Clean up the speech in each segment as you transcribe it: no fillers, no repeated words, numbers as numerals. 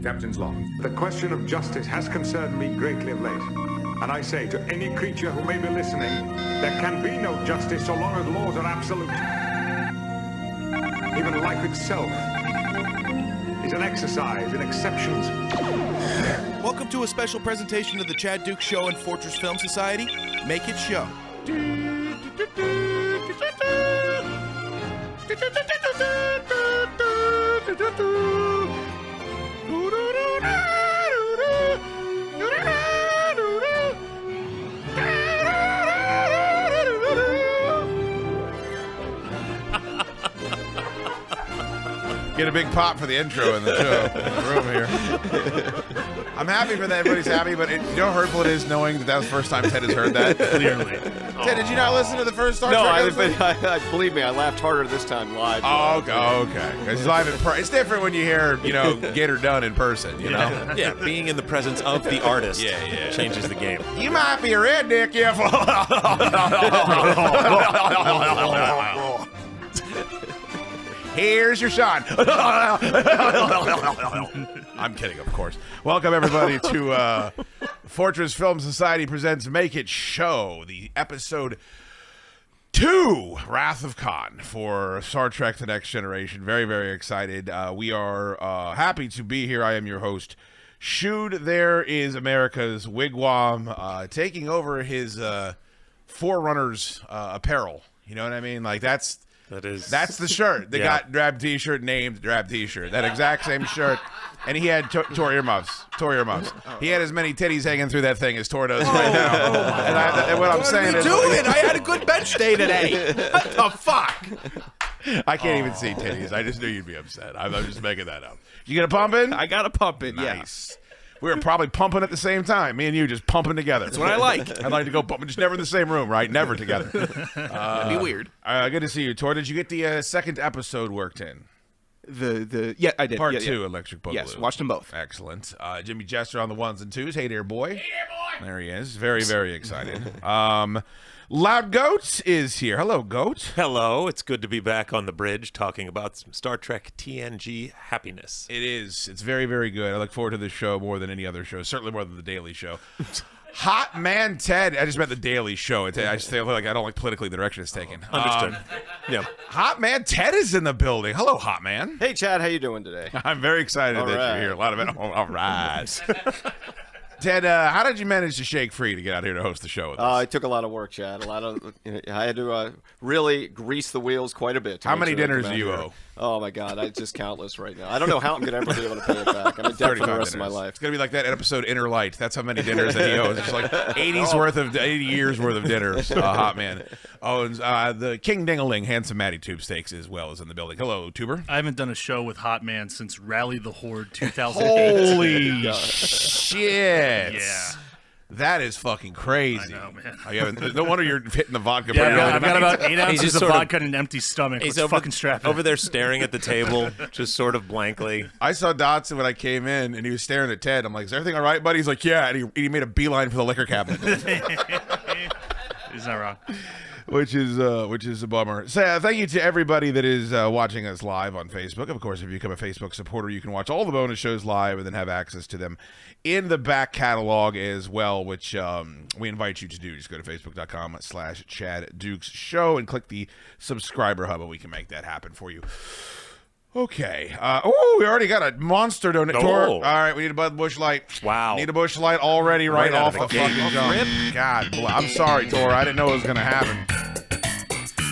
Captain's log. The question of justice has concerned me greatly of late. And I say to any creature who may be listening, there can be no justice so long as laws are absolute. Even life itself is an exercise in exceptions. Welcome to a special presentation of the Chad Duke Show and Fortress Film Society. Make it show. Get a big pop for the intro in the show. In the room here. I'm happy for that. Everybody's happy, but you know how hurtful it is knowing that was the first time Ted has heard that? Clearly. Ted, did you not listen to the first Star Trek episode? No, believe me, I laughed harder this time live. Oh, okay. Because live it's different when you hear, get her done in person, you know? Yeah, being in the presence of the artist changes the game. You might be a redneck, yeah. Here's your shot. I'm kidding, of course. Welcome, everybody, to Fortress Film Society presents Make It Show, the episode 2, Wrath of Khan, for Star Trek The Next Generation. Very, very excited. We are happy to be here. I am your host, Shood. There is America's Wigwam taking over his Forerunners apparel. You know what I mean? Like, that's the shirt. They got Drab T-shirt named Drab T-shirt. That exact same shirt. And he had Tor earmuffs. He had as many titties hanging through that thing as Tor does right now. And what I'm saying is... I had a good bench day today. What the fuck? I can't even see titties. I just knew you'd be upset. I'm just making that up. You gonna pump in? I gotta pump it, Nice. We were probably pumping at the same time. Me and you just pumping together. That's what I like. I'd like to go pump, just never in the same room, right? Never together. That'd be weird. Good to see you, Tor. Did you get the second episode worked in? I did. Part 2, Electric Boogaloo. Yes, watched them both. Excellent. Jimmy Jester on the ones and twos. Hey there, boy. There he is. Very, very excited. Loud Goat is here. Hello, Goat. Hello, it's good to be back on the bridge talking about some Star Trek TNG happiness. It is. It's very, very good. I look forward to this show more than any other show, certainly more than The Daily Show. Hottmann Ted. I just meant The Daily Show. I just feel like I don't like politically the direction it's taken. Understood. Hottmann Ted is in the building. Hello, Hottmann. Hey, Chad, how you doing today? I'm very excited that you're here. A lot of it. All right. Ted, how did you manage to shake free to get out here to host the show with us? It took a lot of work, Chad. I had to really grease the wheels quite a bit. How many dinners do you owe? Oh, my God. It's just countless right now. I don't know how I'm going to ever be able to pay it back. I'm in debt for the rest of my life. It's going to be like that episode Inner Light. That's how many dinners that he owes. It's like 80 years worth of dinners. Hottmann. Oh, and the King Dingaling, Handsome Matty Tube Steaks as well is in the building. Hello, Tuber. I haven't done a show with Hottmann since Rally the Horde 2008. Holy shit. Yeah. That is fucking crazy. I know, man. Oh, no wonder you're hitting the vodka. I've got about 8 ounces just of sort of- vodka and an empty stomach. He's Let's fucking strap it. over there staring at the table, just sort of blankly. I saw Dotson when I came in, and he was staring at Ted. I'm like, is everything all right, buddy? He's like, yeah. And he made a beeline for the liquor cabinet. He's not wrong. Which is a bummer. So thank you to everybody that is watching us live on Facebook. Of course, if you become a Facebook supporter, you can watch all the bonus shows live and then have access to them in the back catalog as well, which we invite you to do. Just go to facebook.com/Chad Dukes Show and click the subscriber hub, and we can make that happen for you. Okay. We already got a monster donation. Oh. All right, we need a Bud Busch Light. Wow. Need a Busch Light already right Right out off of the the fucking gate. jump. God, I'm sorry, Tor. I didn't know it was going to happen.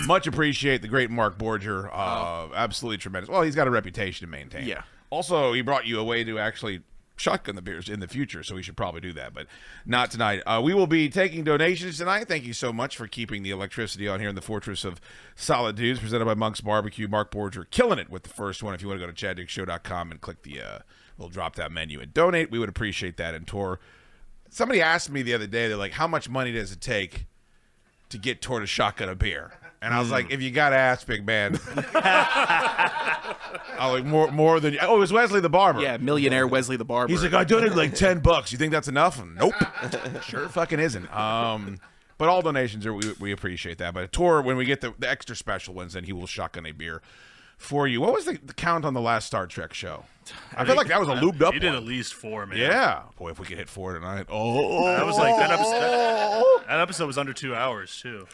Much appreciate the great Mark Borger. Absolutely tremendous. Well, he's got a reputation to maintain. Yeah. Also, he brought you a way to actually shotgun the beers in the future, so we should probably do that, but not tonight. We will be taking donations tonight. Thank you so much for keeping the electricity on here in the Fortress of Solid Dudes, presented by Monk's Barbecue. Mark Borger killing it with the first one. If you want to go to chaddukeshow.com and click the we'll drop that menu and donate, we would appreciate that. And Tor, somebody asked me the other day, they're like, how much money does it take to get Tor to shotgun a beer? And I was like, if you got to ask, big man. I was like, more than... Oh, it was Wesley the Barber. Yeah, millionaire Wesley the Barber. He's like, I donated like $10. You think that's enough? Nope. Sure fucking isn't. But all donations, we appreciate that. But Tor, when we get the extra special ones, then he will shotgun a beer for you. What was the count on the last Star Trek show? I feel like that was a looped up You did one. at least 4, man. Yeah. Boy, if we could hit 4 tonight. Oh. That was like that episode was under 2 hours too.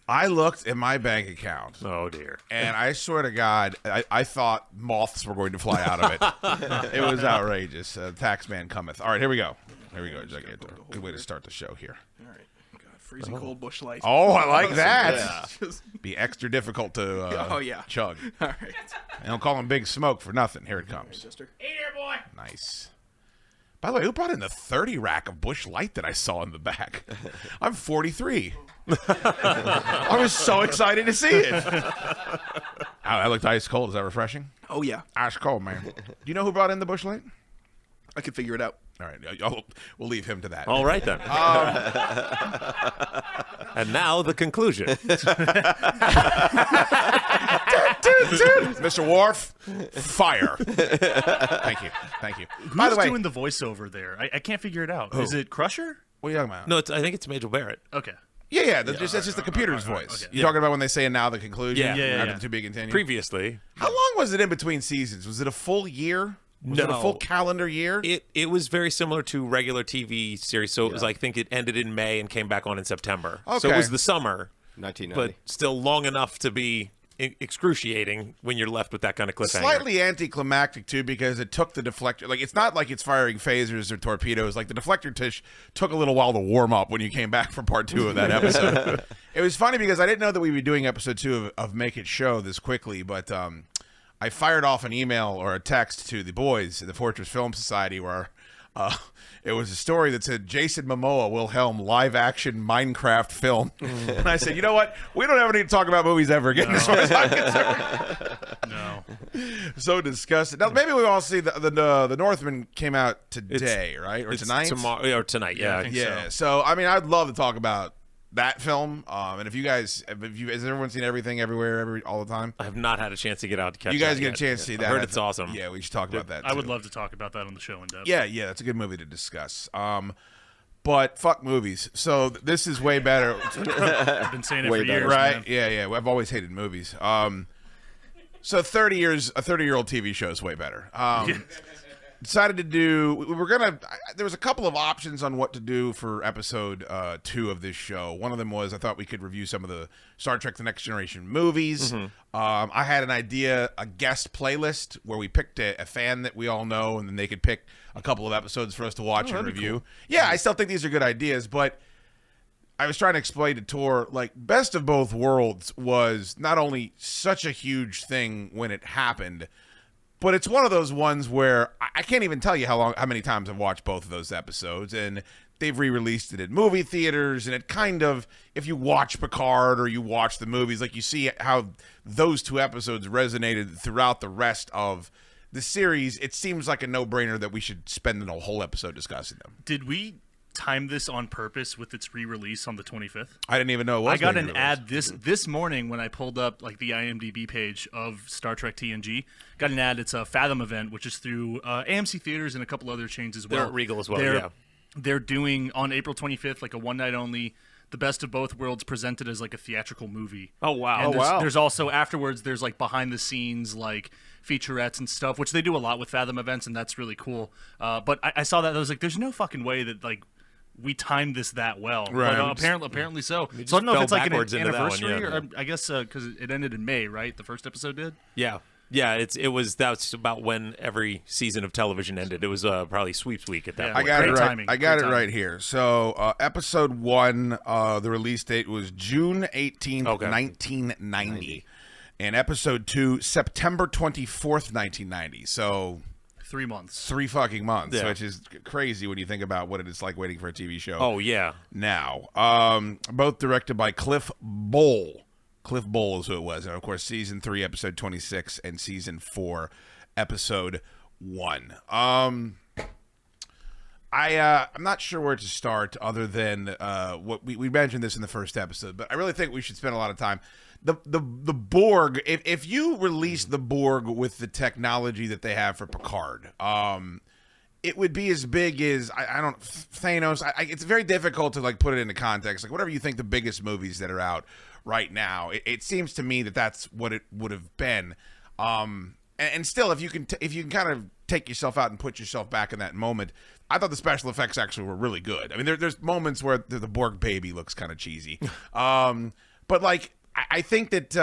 I looked at my bank account. Oh, dear. And I swear to God, I thought moths were going to fly out of it. It was outrageous. Taxman cometh. All right, here we go. Here we go, Gigantor. Good way to start the show here. All right. God, freezing cold bush light. Oh, I like that. Yeah. Be extra difficult to chug. All right. And don't call him Big Smoke for nothing. Here it comes. Hey there, boy. Nice. By the way, who brought in the 30 rack of Bush Light that I saw in the back? I'm 43. I was so excited to see it. Oh, that looked ice cold. Is that refreshing? Oh, yeah. Ice cold, man. Do you know who brought in the Bush Light? I can figure it out. All right, we'll leave him to that. All right, then. And now the conclusion. Mr. Worf, fire. Thank you. By Who's the way, doing the voiceover there? I can't figure it out. Is it Crusher? what are you talking about? No, I think it's Majel Barrett. Okay. Yeah. That's just the computer's voice. Okay. You're talking about when they say "and now the conclusion." Yeah. After the to be continued. Previously, How long was it in between seasons? Was it a full year? Was it a No. full calendar year? it was very similar to regular TV series. So it was, I think it ended in May and came back on in September. So Okay. it was the summer, 1990. but still long enough to be excruciating when you're left with that kind of cliffhanger. Slightly anticlimactic too, because it took the deflector. Like, it's not like it's firing phasers or torpedoes. Like, the deflector took a little while to warm up when you came back for part 2 of that episode. It was funny because I didn't know that we'd be doing episode 2 of Make It Show this quickly, but I fired off an email or a text to the boys at the Fortress Film Society where it was a story that said Jason Momoa will helm live-action Minecraft film. And I said, you know what? We don't ever need to talk about movies ever again, as far as I'm concerned. No. So disgusted. Now, maybe we all see the Northman came out today, right? Or It's tonight? tomorrow or tonight. Yeah. I think Yeah. So, I mean, I'd love to talk about that film. And if you guys, has everyone seen Everything Everywhere all the time? I have not had a chance to get out to catch You guys that get a yet. chance to see that. I heard I it's think- awesome. Yeah, we should talk about that. I would too. love to talk about that on the show in depth. Yeah, that's a good movie to discuss. But fuck movies. So this is way better. I've been saying it Way for better. years, Right? man. Yeah. I've always hated movies. So 30 years, a 30-year-old TV show is way better. Decided to do. There was a couple of options on what to do for episode 2 of this show. One of them was I thought we could review some of the Star Trek: The Next Generation movies. I had an idea, a guest playlist where we picked a fan that we all know, and then they could pick a couple of episodes for us to watch and review. Yeah, I still think these are good ideas, but I was trying to explain to Tor, like, Best of Both Worlds was not only such a huge thing when it happened, but it's one of those ones where I can't even tell you how many times I've watched both of those episodes, and they've re-released it at movie theaters, and it kind of, if you watch Picard or you watch the movies, like, you see how those 2 episodes resonated throughout the rest of the series. It seems like a no-brainer that we should spend a whole episode discussing them. Did we time this on purpose with its re-release on the 25th? I didn't even know it was. I got being an released. ad this morning when I pulled up like the IMDb page of Star Trek TNG. Got an ad. It's a Fathom event, which is through AMC theaters and a couple other chains as well. They're at Regal as well, They're doing on April 25th like a one night only. The Best of Both Worlds presented as like a theatrical movie. Oh, wow. And there's also afterwards there's like behind the scenes like featurettes and stuff, which they do a lot with Fathom events, and that's really cool. But I saw that and I was like, there's no fucking way that like we timed this that well. Right. But apparently so. just So I don't know if fell it's like an backwards into that one, anniversary, yeah. or I guess because it ended in May, right? The first episode did. Yeah. That's about when every season of television ended. It was probably sweeps week at that Yeah. point. I got Great it right. timing. I got Great it right timing. here. So, episode 1, the release date was June 18th, Okay. 1990. And episode 2, September 24th, 1990. So, 3 months. 3 fucking months, Yeah. which is crazy when you think about what it's like waiting for a TV show. Oh, yeah. Now, both directed by Cliff Bowl. Cliff Bowl is who it was. And, of course, season 3, episode 26, and season 4, episode 1. I'm not sure where to start other than what we mentioned this in the first episode, but I really think we should spend a lot of time. The Borg, if you release the Borg with the technology that they have for Picard, it would be as big as Thanos. It's very difficult to like put it into context. Like whatever you think the biggest movies that are out right now, it seems to me that that's what it would have been. And still, if you can kind of take yourself out and put yourself back in that moment, I thought the special effects actually were really good. I mean, there's moments where the Borg baby looks kind of cheesy, but like I think that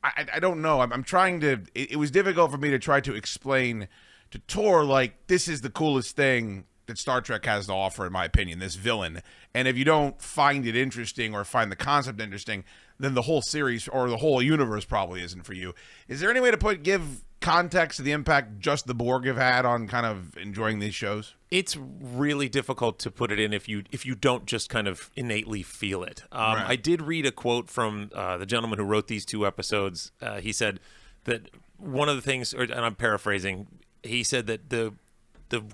I don't know. I'm trying to. It was difficult for me to try to explain to Tor like this is the coolest thing that Star Trek has to offer, in my opinion. This villain, and if you don't find it interesting or find the concept interesting, then the whole series or the whole universe probably isn't for you. Is there any way to give context to the impact just the Borg have had on kind of enjoying these shows? It's really difficult to put it in if you don't just kind of innately feel it. Right. I did read a quote from the gentleman who wrote these 2 episodes. He said that one of the things, and I'm paraphrasing, he said that the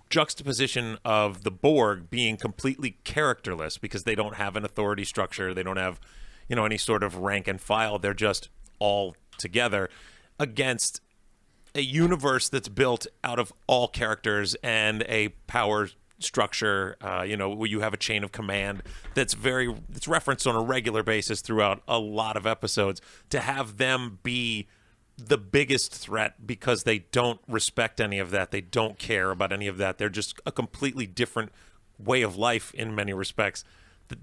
juxtaposition of the Borg being completely characterless because they don't have an authority structure, they don't have any sort of rank and file, they're just all together, against a universe that's built out of all characters and a power structure, where you have a chain of command that's referenced on a regular basis throughout a lot of episodes. To have them be the biggest threat because they don't respect any of that, they don't care about any of that, they're just a completely different way of life in many respects.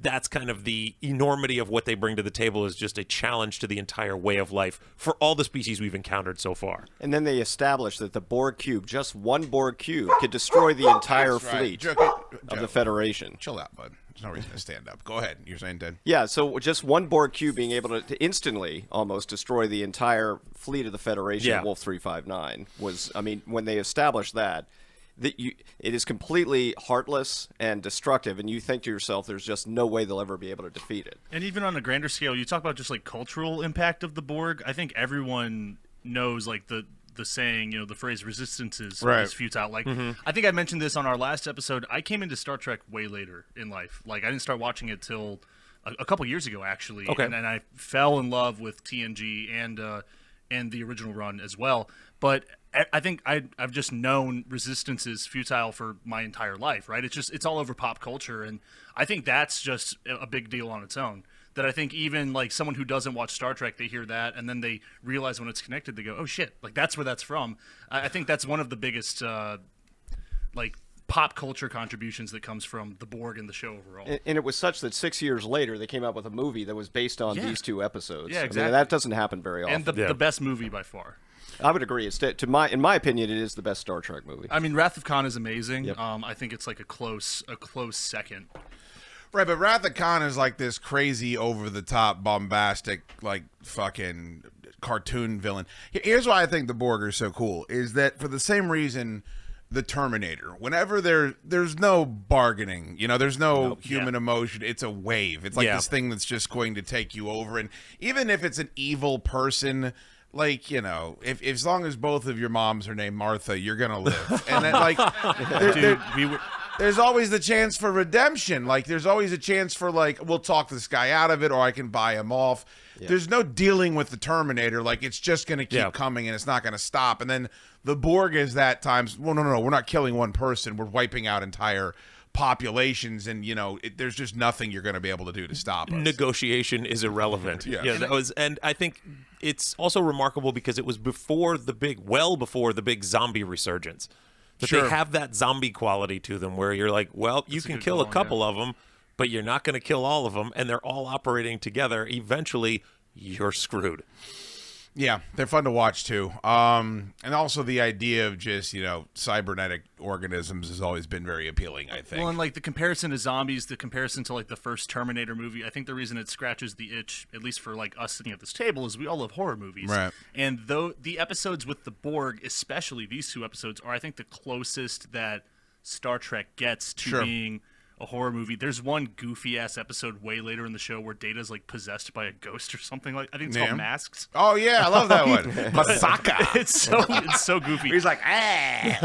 That's kind of the enormity of what they bring to the table, is just a challenge to the entire way of life for all the species we've encountered so far. And then they established that the Borg cube, just one Borg cube, could destroy the entire fleet of the Federation. Chill out, bud. There's no reason to stand up. Go ahead. You're saying, Ted? Yeah, so just one Borg cube being able to instantly almost destroy the entire fleet of the Federation, Wolf 359, was, I mean, when they established that, it is completely heartless and destructive, and you think to yourself, there's just no way they'll ever be able to defeat it. And even on a grander scale, you talk about just like cultural impact of the Borg. I think everyone knows like the saying, the phrase "resistance is futile." Like, I think I mentioned this on our last episode. I came into Star Trek way later in life. Like, I didn't start watching it till a couple years ago, actually. Okay. And I fell in love with TNG and the original run as well. But I think I've just known resistance is futile for my entire life, right? It's all over pop culture, and I think that's just a big deal on its own. That I think even like someone who doesn't watch Star Trek, they hear that, and then they realize when it's connected, they go, "Oh shit!" Like that's where that's from. I think that's one of the biggest like pop culture contributions that comes from the Borg and the show overall. And it was such that 6 years later, they came out with a movie that was based on these 2 episodes. Yeah, exactly. I mean, that doesn't happen very often. And the best movie by far. I would agree. It's in my opinion, it is the best Star Trek movie. I mean, Wrath of Khan is amazing. Yep. I think it's like a close second. Right, but Wrath of Khan is like this crazy, over-the-top, bombastic, like fucking cartoon villain. Here's why I think the Borg are so cool, is that for the same reason the Terminator, whenever there's no bargaining, there's no human emotion, it's a wave. It's like this thing that's just going to take you over. And even if it's an evil person, like, if as long as both of your moms are named Martha, you're going to live. And then, like, there's always the chance for redemption. Like, there's always a chance for, like, we'll talk this guy out of it, or I can buy him off. Yeah. There's no dealing with the Terminator. Like, it's just going to keep coming, and it's not going to stop. And then the Borg is that times, well, no, we're not killing one person. We're wiping out entire populations, and there's just nothing you're going to be able to do to stop us. Negotiation is irrelevant. And I think it's also remarkable because it was before the big zombie resurgence. But they have that zombie quality to them where you're like, well, you can kill a couple of them, but you're not going to kill all of them, and they're all operating together. Eventually, you're screwed. Yeah, they're fun to watch too. And also the idea of just, cybernetic organisms has always been very appealing, I think. Well, and like the comparison to zombies, the comparison to like the first Terminator movie, I think the reason it scratches the itch, at least for like us sitting at this table, is we all love horror movies. Right. And though the episodes with the Borg, especially these 2 episodes, are I think the closest that Star Trek gets to being a horror movie. There's one goofy ass episode way later in the show where Data's like possessed by a ghost or something like. I think it's called Masks. Oh yeah, I love that one. Masaka. It's so goofy. He's like, I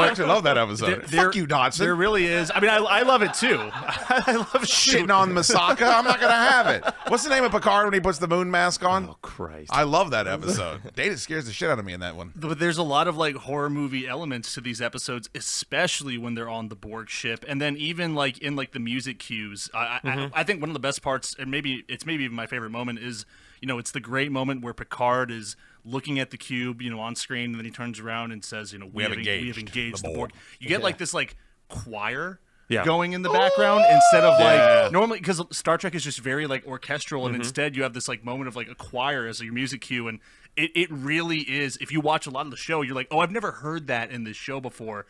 actually love that episode. Fuck you, Dotson. There really is. I mean, I love it too. I love shitting on Masaka. I'm not gonna have it. What's the name of Picard when he puts the moon mask on? Oh Christ! I love that episode. Data scares the shit out of me in that one. But there's a lot of like horror movie elements to these episodes, especially when they're on the Borg ship, and then even like in like the music cues. I think one of the best parts, and maybe even my favorite moment, is it's the great moment where Picard is looking at the cube, on screen, and then he turns around and says, we have engaged the Borg. You get like this like choir going in the background instead of like normally, because Star Trek is just very like orchestral, and instead you have this like moment of like a choir as your music cue, and it really is. If you watch a lot of the show, you're like, oh, I've never heard that in this show before.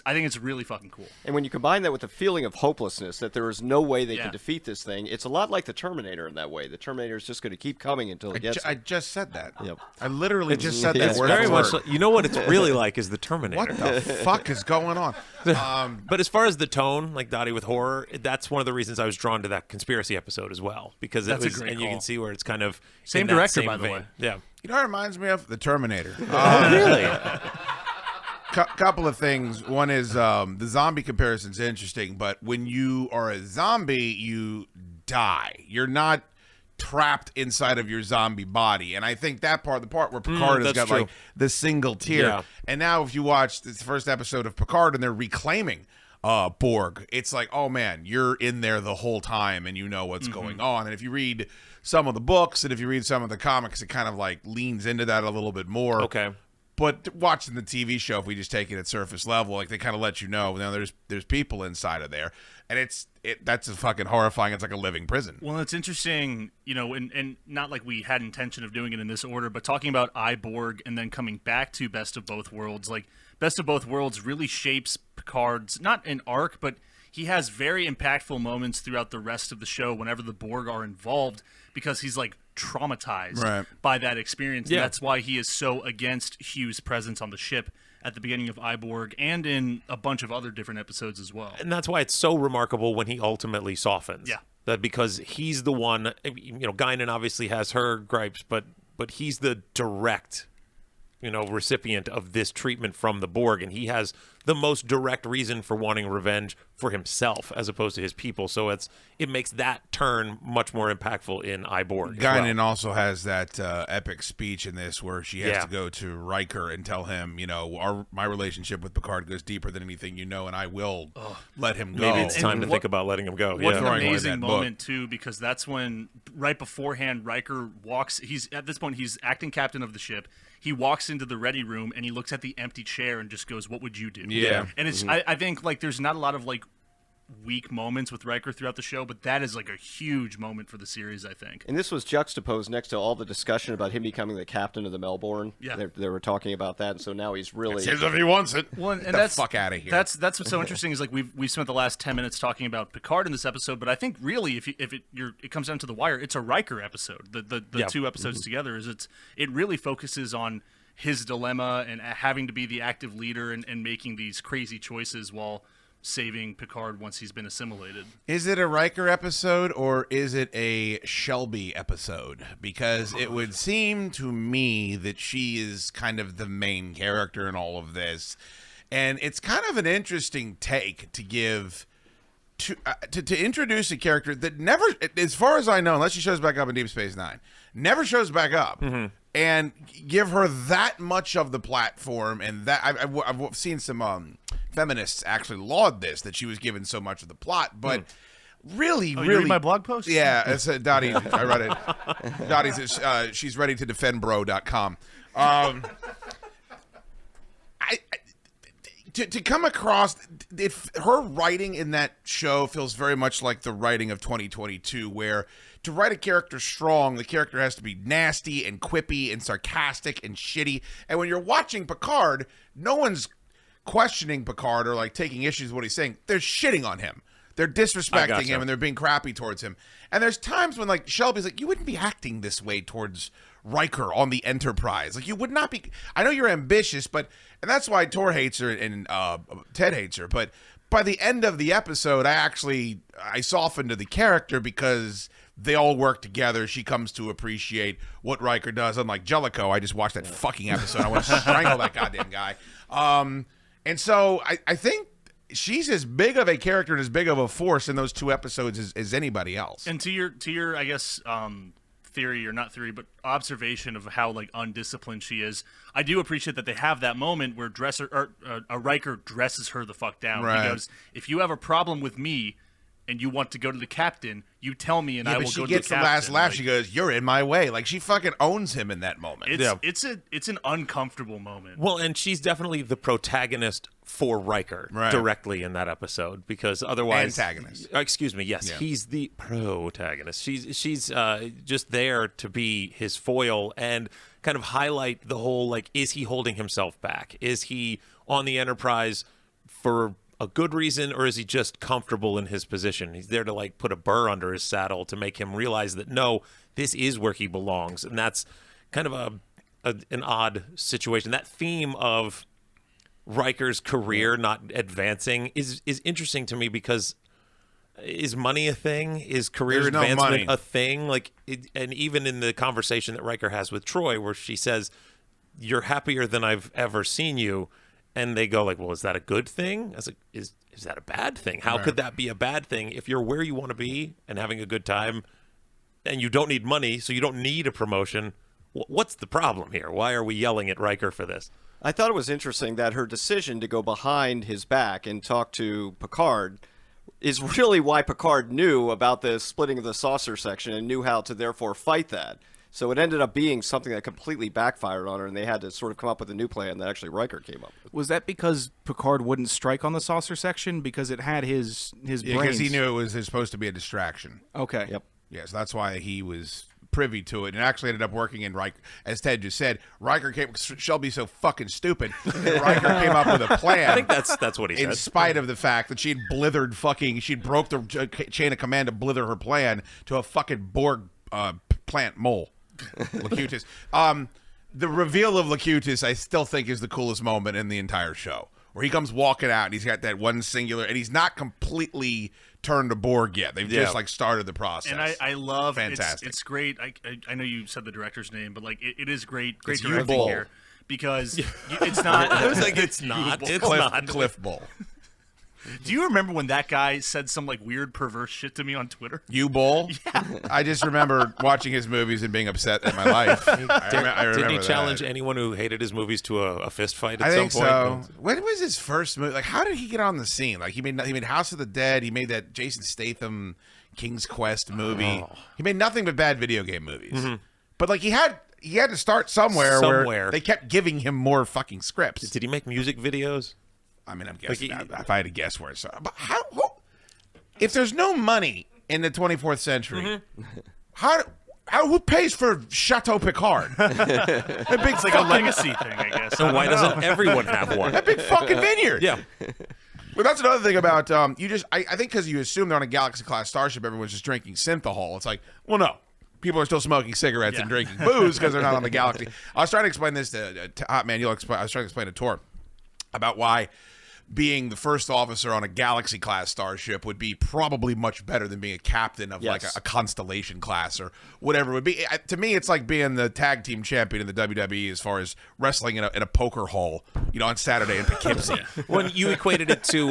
I think it's really fucking cool. And when you combine that with the feeling of hopelessness, that there is no way they can defeat this thing, it's a lot like the Terminator in that way. The Terminator is just going to keep coming until it gets. I just said that. Yep. I literally just said that It's word very for much. word. You know what it's really like is the Terminator. What the fuck is going on? But as far as the tone, like Dottie with horror, that's one of the reasons I was drawn to that conspiracy episode as well, because That's it a was, great and you call. can see where it's kind of Same in that director, same by the vein. way. Yeah. You know what it reminds me of? The Terminator. Really? Couple of things. One is the zombie comparison's interesting, but when you are a zombie, you die. You're not trapped inside of your zombie body. And I think the part where Picard has that's got true. like the single tear. Yeah. And now if you watch this first episode of Picard and they're reclaiming Borg, it's like, oh man, you're in there the whole time and you know what's going on. And if you read some of the books and if you read some of the comics, it kind of like leans into that a little bit more. Okay. But watching the TV show, if we just take it at surface level, like they kind of let you know, there's people inside of there, and that's fucking horrifying. It's like a living prison. Well, it's interesting, and not like we had intention of doing it in this order, but talking about Borg and then coming back to Best of Both Worlds, like Best of Both Worlds really shapes Picard's, not an arc, but he has very impactful moments throughout the rest of the show whenever the Borg are involved, because he's like traumatized by that experience. Yeah. And that's why he is so against Hugh's presence on the ship at the beginning of Borg and in a bunch of other different episodes as well. And that's why it's so remarkable when he ultimately softens. Yeah. That because he's the one, Guinan obviously has her gripes, but he's the direct, recipient of this treatment from the Borg, and he has the most direct reason for wanting revenge for himself as opposed to his people. So it makes that turn much more impactful in Borg. Guinan also has that epic speech in this where she has to go to Riker and tell him, my relationship with Picard goes deeper than anything you know, and I will let him go. Maybe it's time to think about letting him go. What an Throwing away amazing that book. moment too, because that's when right beforehand Riker walks. At this point he's acting captain of the ship. He walks into the ready room and he looks at the empty chair and just goes, "What would you do?" Yeah. And it's I think like there's not a lot of like weak moments with Riker throughout the show, but that is like a huge moment for the series, I think. And this was juxtaposed next to all the discussion about him becoming the captain of the Melbourne. Yeah. They were talking about that, and so now he's really. It's his if he wants it. Well, and Get that's the fuck out of here. That's what's so interesting is like we spent the last 10 minutes talking about Picard in this episode, but I think really if it comes down to the wire, it's a Riker episode. The two episodes together it really focuses on his dilemma and having to be the active leader and making these crazy choices while saving Picard once he's been assimilated. Is it a Riker episode or is it a Shelby episode? Because it would seem to me that she is kind of the main character in all of this. And it's kind of an interesting take to give to introduce a character that never, as far as I know, unless she shows back up in Deep Space Nine, never shows back up. And give her that much of the platform, and that I've seen some feminists actually laud this, that she was given so much of the plot, but really, You really, read my blog post? yeah, it's Dottie. I read it. Dottie says she's ready to defend bro.com. To come across, her writing in that show feels very much like the writing of 2022, where to write a character strong, the character has to be nasty and quippy and sarcastic and shitty. And when you're watching Picard, no one's questioning Picard or like taking issues with what he's saying. They're shitting on him. They're disrespecting him and they're being crappy towards him. And there's times when like Shelby's like, you wouldn't be acting this way towards Riker on the Enterprise. Like you would not be. I know you're ambitious, and that's why Tor hates her and Ted hates her. But by the end of the episode, I softened to the character because they all work together. She comes to appreciate what Riker does. Unlike Jellicoe, I just watched that fucking episode. I want to strangle that goddamn guy. And so I think she's as big of a character and as big of a force in those two episodes as anybody else. And to your I guess theory, or not theory, but observation of how like undisciplined she is, I do appreciate that they have that moment where Riker dresses her the fuck down. Right. He goes, if you have a problem with me, and you want to go to the captain, you tell me and I will go to the captain. She gets the last laugh. She goes, "You're in my way." Like, she fucking owns him in that moment. It's an uncomfortable moment. Well, and she's definitely the protagonist for Riker directly in that episode, because otherwise, antagonist. Excuse me. Yes, he's the protagonist. She's just there to be his foil and kind of highlight the whole, like, is he holding himself back? Is he on the Enterprise for a good reason, or is he just comfortable in his position? He's there to, like, put a burr under his saddle to make him realize that no, this is where he belongs. And that's kind of an odd situation. That theme of Riker's career not advancing is interesting to me, because is money a thing? Is career advancement a thing? Like, and even in the conversation that Riker has with Troy, where she says, "You're happier than I've ever seen you," and they go like, "Well, is that a good thing?" I was like, "Is that a bad thing? How could that be a bad thing if you're where you want to be and having a good time, and you don't need money, so you don't need a promotion? What's the problem here? Why are we yelling at Riker for this?" I thought it was interesting that her decision to go behind his back and talk to Picard is really why Picard knew about the splitting of the saucer section and knew how to therefore fight that. So it ended up being something that completely backfired on her, and they had to sort of come up with a new plan that actually Riker came up with. Was that because Picard wouldn't strike on the saucer section because it had his brains? Because he knew it was supposed to be a distraction. Okay. Yep. Yes, that's why he was privy to it, and actually ended up working in Riker. As Ted just said, Riker came. Shelby's so fucking stupid. And Riker came up with a plan. I think that's what he said. In spite of the fact that she'd broke the chain of command to blither her plan to a fucking Borg plant mole. Locutus. The reveal of Locutus, I still think, is the coolest moment in the entire show, where he comes walking out and he's got that one singular, and he's not completely turned to Borg yet. They've just like started the process. And I love fantastic. It's great. I know you said the director's name, but like it is great It's directing U-Bull. here, because it's not. I was like, it's not. It's not. Cliff Bull. Do you remember when that guy said some like weird perverse shit to me on Twitter? U-Bull? Yeah. I just remember watching his movies and being upset at my life. I remember Did he that. challenge anyone who hated his movies to a fist fight at I some think point? so. When was his first movie? Like, how did he get on the scene? Like, he made House of the Dead. He made that Jason Statham King's Quest movie. He made nothing but bad video game movies. Mm-hmm. But like, he had to start somewhere where they kept giving him more fucking scripts. Did he make music videos? I mean, I'm guessing if I had to guess where it's. But if there's no money in the 24th century, who pays for Chateau Picard? It's like a legacy thing, I guess. So why doesn't everyone have one? That big fucking vineyard. Yeah. But that's another thing about I think because you assume they're on a Galaxy class starship, everyone's just drinking synthahol. It's like, well, no. People are still smoking cigarettes and drinking booze because they're not on the Galaxy. I was trying to explain this to Hottmann. I was trying to explain to Tor about why being the first officer on a Galaxy class starship would be probably much better than being a captain of like a Constellation class or whatever it would be. To me, it's like being the tag team champion in the WWE as far as wrestling in a poker hall, on Saturday in Poughkeepsie. When you equated it to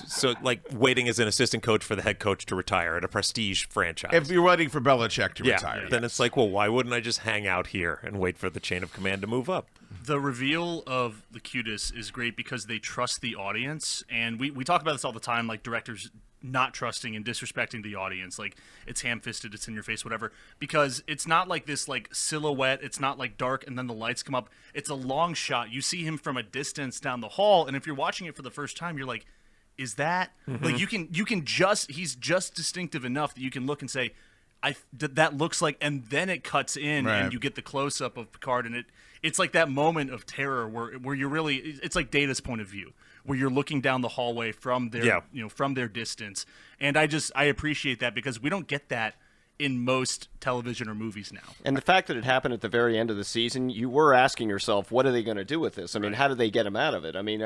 so like waiting as an assistant coach for the head coach to retire at a prestige franchise. If you're waiting for Belichick to retire, then it's like, well, why wouldn't I just hang out here and wait for the chain of command to move up? The reveal of Locutus is great because they trust the audience, and we talk about this all the time, like directors not trusting and disrespecting the audience, like it's ham-fisted, it's in your face, whatever, because it's not like this like silhouette, it's not like dark and then the lights come up, it's a long shot. You see him from a distance down the hall, and if you're watching it for the first time, you're like, is that like you can just, he's just distinctive enough that you can look and say, that looks like, and then it cuts in and you get the close-up of Picard, and it's like that moment of terror where you're really, it's like Data's point of view, where you're looking down the hallway from their from their distance, and I appreciate that because we don't get that in most television or movies now. And the fact that it happened at the very end of the season, you were asking yourself, what are they going to do with this? I mean, how do they get him out of it? I mean,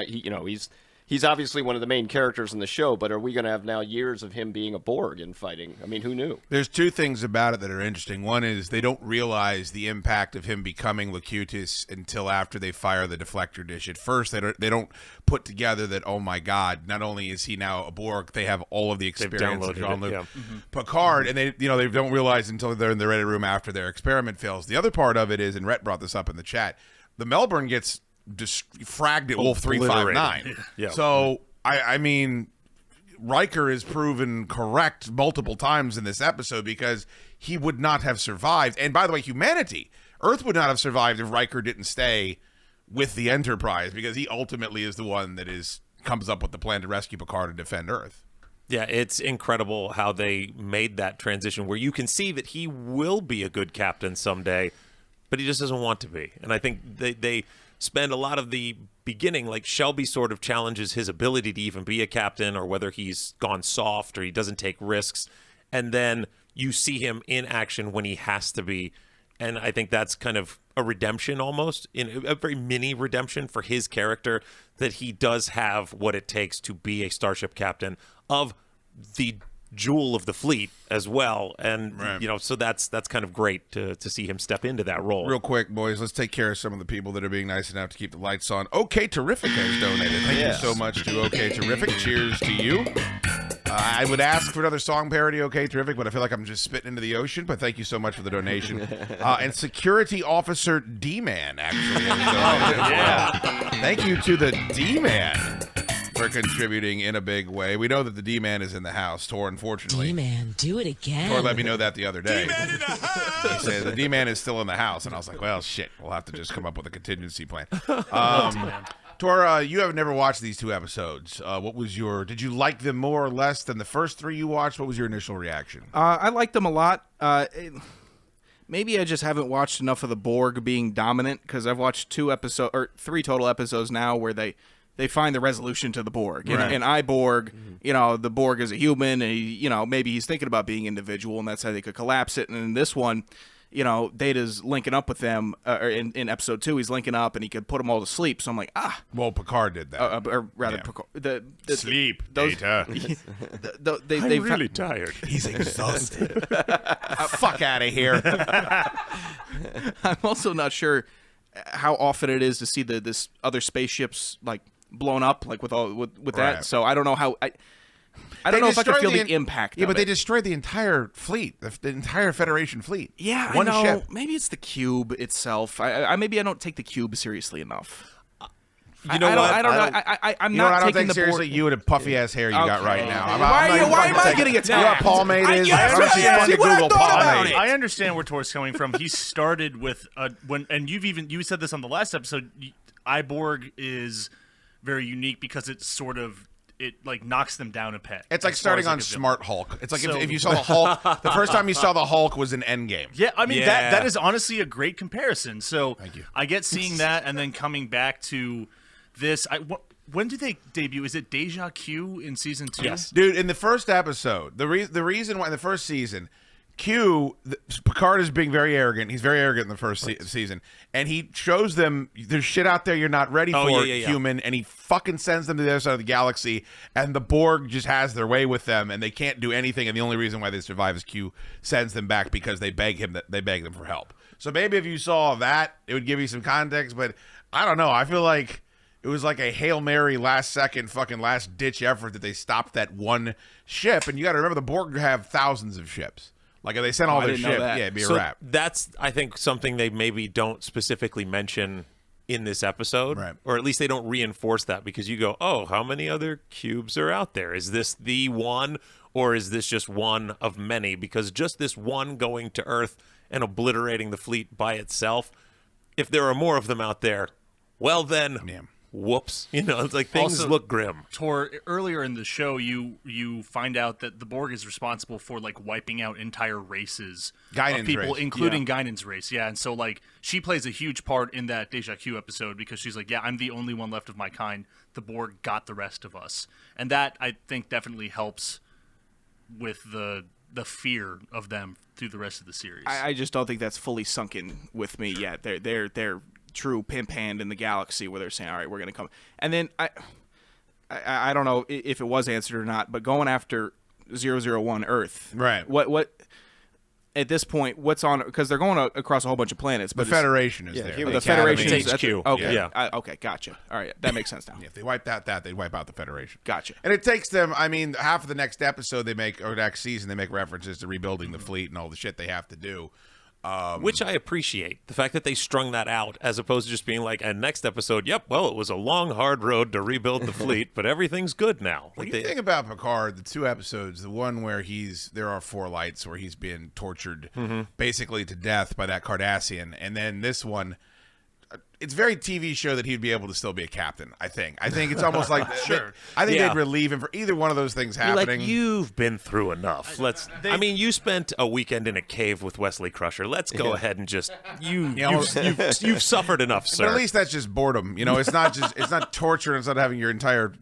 he's obviously one of the main characters in the show, but are we going to have now years of him being a Borg and fighting? I mean, who knew? There's two things about it that are interesting. One is they don't realize the impact of him becoming Locutus until after they fire the deflector dish. At first, they don't put together that, oh my God, not only is he now a Borg, they have all of the experience of Jean-Luc Picard, and they don't realize until they're in the ready room after their experiment fails. The other part of it is, and Rhett brought this up in the chat, the Melbourne gets fragged at Wolf 359. Yeah. So I mean, Riker is proven correct multiple times in this episode because he would not have survived. And by the way, humanity, Earth would not have survived if Riker didn't stay with the Enterprise, because he ultimately is the one that comes up with the plan to rescue Picard and defend Earth. Yeah, it's incredible how they made that transition where you can see that he will be a good captain someday, but he just doesn't want to be. And I think they spend a lot of the beginning, like Shelby sort of challenges his ability to even be a captain, or whether he's gone soft or he doesn't take risks. And then you see him in action when he has to be. And I think that's kind of a redemption almost, in a very mini redemption for his character, that he does have what it takes to be a starship captain of the jewel of the fleet as well. And, so that's kind of great to see him step into that role. Real quick, boys, let's take care of some of the people that are being nice enough to keep the lights on. OK Terrific has donated. Thank you so much to OK Terrific. Cheers to you. I would ask for another song parody, OK Terrific, but I feel like I'm just spitting into the ocean. But thank you so much for the donation. And Security Officer D-Man, actually. Thank you to the D-Man for contributing in a big way. We know that the D-Man is in the house, Tor, unfortunately. D-Man, do it again. Tor let me know that the other day. D-Man in the house! He said the D-Man is still in the house, and I was like, well, shit, we'll have to just come up with a contingency plan. Tor, you have never watched these two episodes. Did you like them more or less than the first three you watched? What was your initial reaction? I liked them a lot. Maybe I just haven't watched enough of the Borg being dominant, because I've watched 3 total episodes now where they find the resolution to the Borg. Right. And I Borg, the Borg is a human, and maybe he's thinking about being individual, and that's how they could collapse it. And in this one, Data's linking up with them, or in episode 2, he's linking up, and he could put them all to sleep. So I'm like, Well, Picard did that. or rather, Yeah. Picard, Sleep, Data. I'm really tired. He's exhausted. Fuck out of here. I'm also not sure how often it is to see this other spaceships like blown up, like with Right. that. So I don't know how I don't know if I can feel the impact. Yeah, of but they it. destroyed the entire fleet, the entire Federation fleet. Yeah, one I know. ship. Maybe it's the cube itself. Maybe I don't take the cube seriously enough. You know what? I don't know. I'm You know what? not I don't taking take the seriously Borg. you and the puffy ass hair you got right now. Why am I getting You know what attacked? pomade is? I Fucking Google pomade. I understand where Tor's coming from. He started with and you said this on the last episode. Iborg is very unique because it's sort of knocks them down a pet. It's like as far starting as, like, on a villain. Smart Hulk. It's like So- if you saw the Hulk, the first time you saw the Hulk was in Endgame. Yeah, I mean Yeah. that is honestly a great comparison. So Thank you. I get seeing that, and then coming back to this. When did they debut? Is it Deja Q in season 2? Yes. Dude, in the first episode, the reason why in the first season, Picard is being very arrogant. He's very arrogant in the first season. And he shows them there's shit out there you're not ready for, human. And he fucking sends them to the other side of the galaxy. And the Borg just has their way with them. And they can't do anything. And the only reason why they survive is Q sends them back because they beg them for help. So maybe if you saw that, it would give you some context. But I don't know. I feel like it was like a Hail Mary last-second fucking last-ditch effort that they stopped that one ship. And you got to remember, the Borg have thousands of ships. Like, if they sent all I their didn't know ships, that. yeah, it'd be a So wrap. that's, I think, something they maybe don't specifically mention in this episode, Right. or at least they don't reinforce that, because you go, oh, how many other cubes are out there? Is this the one, or is this just one of many? Because just this one going to Earth and obliterating the fleet by itself, if there are more of them out there, well then, Yeah. whoops. It's like things Also- look grim. Tor, earlier in the show, you find out that the Borg is responsible for wiping out entire races Guinan's of people, race. including Guinan's race. Yeah, and so she plays a huge part in that Deja Q episode because she's like, yeah, I'm the only one left of my kind. The Borg got the rest of us, and that I think definitely helps with the fear of them through the rest of the series. I just don't think that's fully sunken with me yet. They're true pimp hand in the galaxy where they're saying, all right, we're going to come. And then I don't know if it was answered or not, but going after 001 Earth. Right. What at this point, what's on, because they're going across a whole bunch of planets. The But Federation is yeah, there. here the we go. Federation It's is HQ. Okay. Yeah. Okay, gotcha. All right, that makes sense now. If they wipe that, they'd wipe out the Federation. Gotcha. And it takes them, I mean, half of the next episode or next season, they make references to rebuilding the fleet and all the shit they have to do. Which I appreciate. The fact that they strung that out as opposed to just being like, and next episode, yep, well, it was a long, hard road to rebuild the fleet, but everything's good now. When you think about Picard, the 2 episodes, the one where there are 4 lights where he's been tortured basically to death by that Cardassian, and then this one, it's very TV show that he'd be able to still be a captain, I think. I think it's almost like Sure. I think they'd relieve him for either one of those things You're happening. like, you've been through enough. I mean, you spent a weekend in a cave with Wesley Crusher. Let's go ahead and just you've suffered enough, sir. But at least that's just boredom. It's not torture. It's not having your entire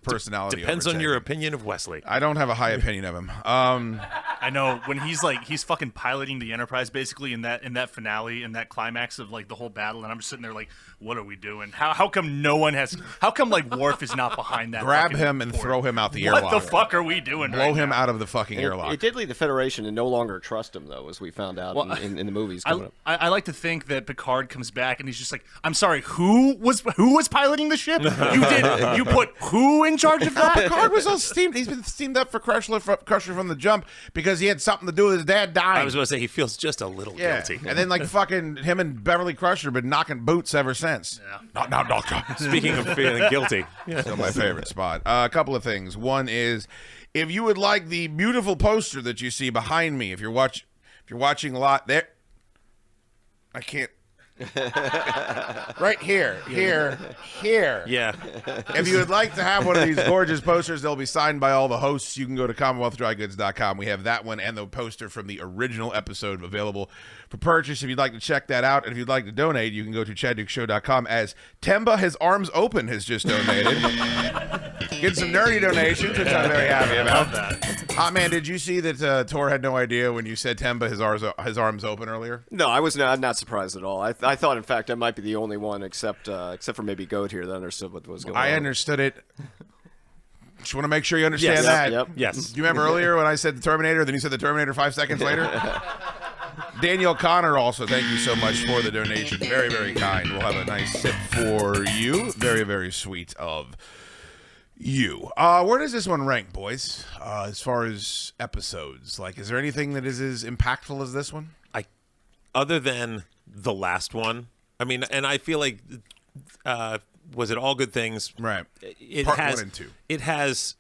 personality. Depends on overtaken. your opinion of Wesley. I don't have a high opinion of him. I know when he's fucking piloting the Enterprise basically in that finale, in that climax of like the whole battle, and I'm just sitting there like, what are we doing? How come no one has? How come like Worf is not behind that? Grab fucking him and port? throw him out the airlock. What the fuck are we doing? Blow right him now? out of the fucking airlock. It did lead the Federation to no longer trust him, though, as we found out in the movies coming up. I like to think that Picard comes back and he's just like, I'm sorry, who was piloting the ship? You put who in charge of that? Picard was all steamed. He's been steamed up for Crusher from the jump because he had something to do with his dad dying. I was going to say he feels just a little guilty. And then like fucking him and Beverly Crusher been knocking boots ever since. Yeah. Not now, Doctor. Speaking of feeling guilty, Still my favorite spot. A couple of things. One is, if you would like the beautiful poster that you see behind me, if you're watching a lot there, I can't. Right here. yeah. If you would like to have one of these gorgeous posters, they'll be signed by all the hosts. You can go to CommonwealthDryGoods.com. We have that one and the poster from the original episode available for purchase if you'd like to check that out. And if you'd like to donate, you can go to ChadDukeShow.com, as Temba, his arms open, has just donated. Get some nerdy donations, which I'm very happy about. Hottmann, did you see that Tor had no idea when you said Temba, his arms open earlier? No, I was not surprised at all. I thought, in fact, I might be the only one, except for maybe Goat here, that understood what was going on. I understood it. Just want to make sure you understand that. Yep. Yes. Do you remember earlier when I said the Terminator, then you said the Terminator 5 seconds later? Daniel Connor also, thank you so much for the donation. Very, very kind. We'll have a nice sip for you. Very, very sweet of you. Where does this one rank, boys, as far as episodes? Like, is there anything that is as impactful as this one? Other than the last one, I mean, and I feel like, was it All Good Things? Right. Part 1 and 2. It has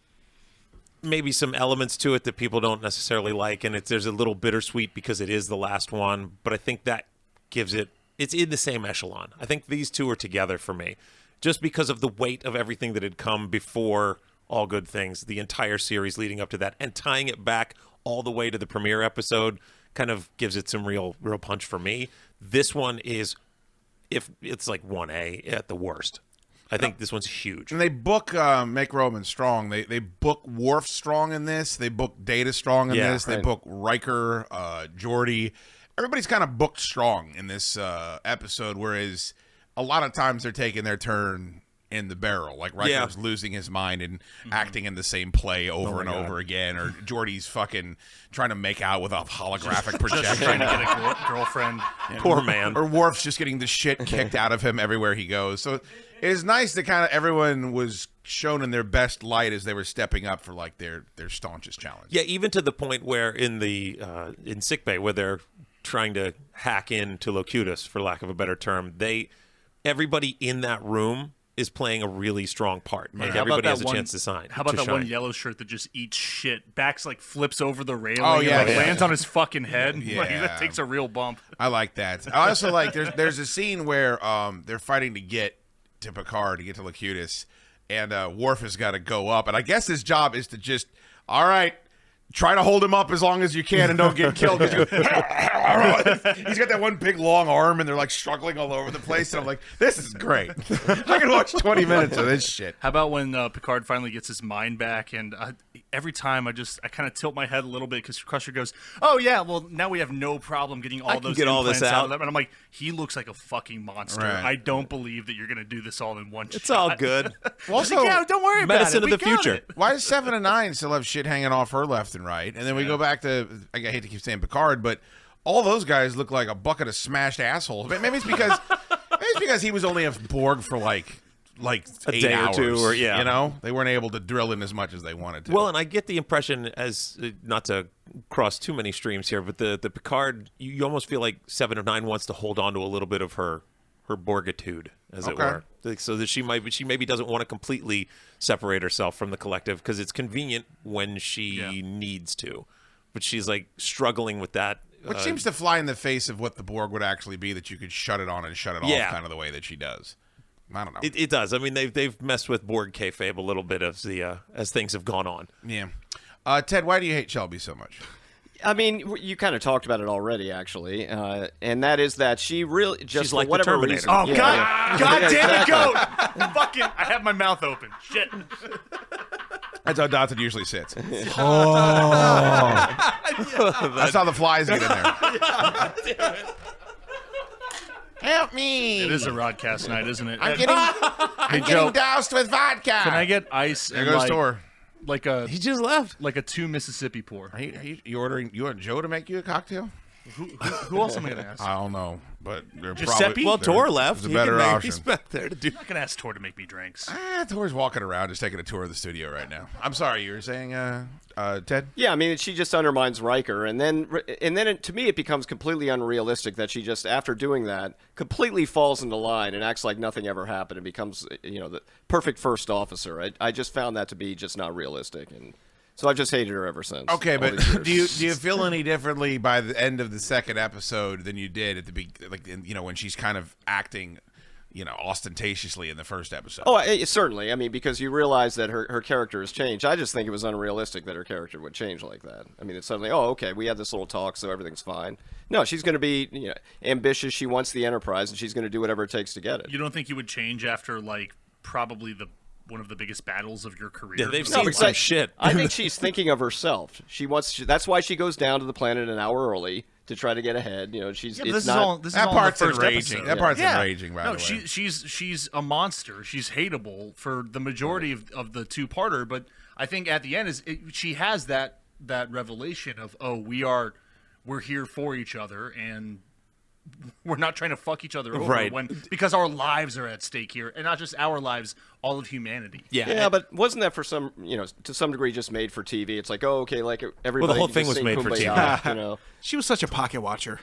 maybe some elements to it that people don't necessarily like, and there's a little bittersweet because it is the last one, but I think that gives it's in the same echelon. I think these two are together for me, just because of the weight of everything that had come before All Good Things, the entire series leading up to that, and tying it back all the way to the premiere episode kind of gives it some real punch for me. This one is, if it's like 1A at the worst. I think this one's huge. And they book Make Roman strong. They book Worf strong in this. They book Data strong in this. They book Riker, Geordi. Everybody's kind of booked strong in this episode, whereas a lot of times they're taking their turn in the barrel. Like Riker's losing his mind and acting in the same play over and over again, or Geordi's fucking trying to make out with a holographic projection. Just trying to get a girlfriend. Poor man. Or Worf's just getting the shit kicked out of him everywhere he goes. So it's nice that kind of everyone was shown in their best light as they were stepping up for like their staunchest challenge. Yeah, even to the point where in sickbay, where they're trying to hack into Locutus, for lack of a better term, everybody in that room is playing a really strong part. Like everybody has a chance to sign. How about that shine. one yellow shirt that just eats shit? Backs like flips over the railing. Oh, yeah, and, yeah. lands on his fucking head. Yeah. Like, that takes a real bump. I like that. I also like there's a scene where they're fighting to get to Picard, to get to Locutus, and Worf has got to go up, and I guess his job is to just, all right, try to hold him up as long as you can and don't get killed. He's got that one big long arm, and they're like struggling all over the place. And I'm like, this is great. I can watch 20 minutes of this shit. How about when Picard finally gets his mind back, and every time I kind of tilt my head a little bit because Crusher goes, "Oh yeah, well now we have no problem getting all those implants out of them." And I'm like, he looks like a fucking monster. Right. I don't believe that you're gonna do this all in one shot. It's all good. Also, yeah, don't worry Medicine about it. of the We got future. it. why does 7 and 9 still have shit hanging off her left and right? And then we go back to, I hate to keep saying Picard, but all those guys look like a bucket of smashed assholes. Maybe it's because he was only a Borg for like A 8 day or hours, two, or you know, they weren't able to drill in as much as they wanted to. Well, and I get the impression, as not to cross too many streams here, but the Picard, you almost feel like 7 of 9 wants to hold on to a little bit of her Borgitude, as it were, so that she maybe doesn't want to completely separate herself from the collective because it's convenient when she needs to, but she's like struggling with that. Which seems to fly in the face of what the Borg would actually be, that you could shut it on and shut it off kind of the way that she does. I don't know. It does. I mean, they've messed with Borg kayfabe a little bit as things have gone on. Yeah. Ted, why do you hate Shelby so much? I mean, you kind of talked about it already, actually, and that is that she really just She's for like the whatever Terminator. reason. Oh Yeah, God! yeah. God damn it, goat! Fucking! I have my mouth open. Shit. That's how Dotson usually sits. That's how the flies get in there. Help me! It is a Rodcast night, isn't it? I'm getting Joe, doused with vodka. Can I get ice There and goes Tor. like a He just left. like a 2 Mississippi pour? Are you ordering? You want Joe to make you a cocktail? Who else am I gonna ask? I don't know, but they're Giuseppe? probably Well, Tor left. There's a better option. He's back there to do. I'm not gonna ask Tor to make me drinks. Tor's walking around, just taking a tour of the studio right now. I'm sorry, you were saying, Ted? Yeah, I mean, she just undermines Riker, and then to me, it becomes completely unrealistic that she just, after doing that, completely falls into line and acts like nothing ever happened and becomes, the perfect first officer. I just found that to be just not realistic, and so I've just hated her ever since. Okay, all but these do years. you feel any differently by the end of the second episode than you did at the when she's kind of acting, ostentatiously in the first episode? Oh, certainly. I mean, because you realize that her character has changed. I just think it was unrealistic that her character would change like that. I mean, it's suddenly, okay, we had this little talk, so everything's fine. No, she's going to be ambitious. She wants the Enterprise, and she's going to do whatever it takes to get it. You don't think you would change after probably one of the biggest battles of your career? Yeah, they've seen some shit. I think she's thinking of herself. That's why she goes down to the planet an hour early to try to get ahead. She's This that all in the part's first enraging. episode. That part's enraging, by No, the way. she's a monster. She's hateable for the majority of the two-parter, but I think at the end she has that revelation of, we're here for each other, and we're not trying to fuck each other over because our lives are at stake here, and not just our lives, all of humanity. Yeah, but wasn't that for some, to some degree just made for TV? It's like, like everybody. Well, the whole just thing was sing made for Kumbaya, She was such a pocket watcher.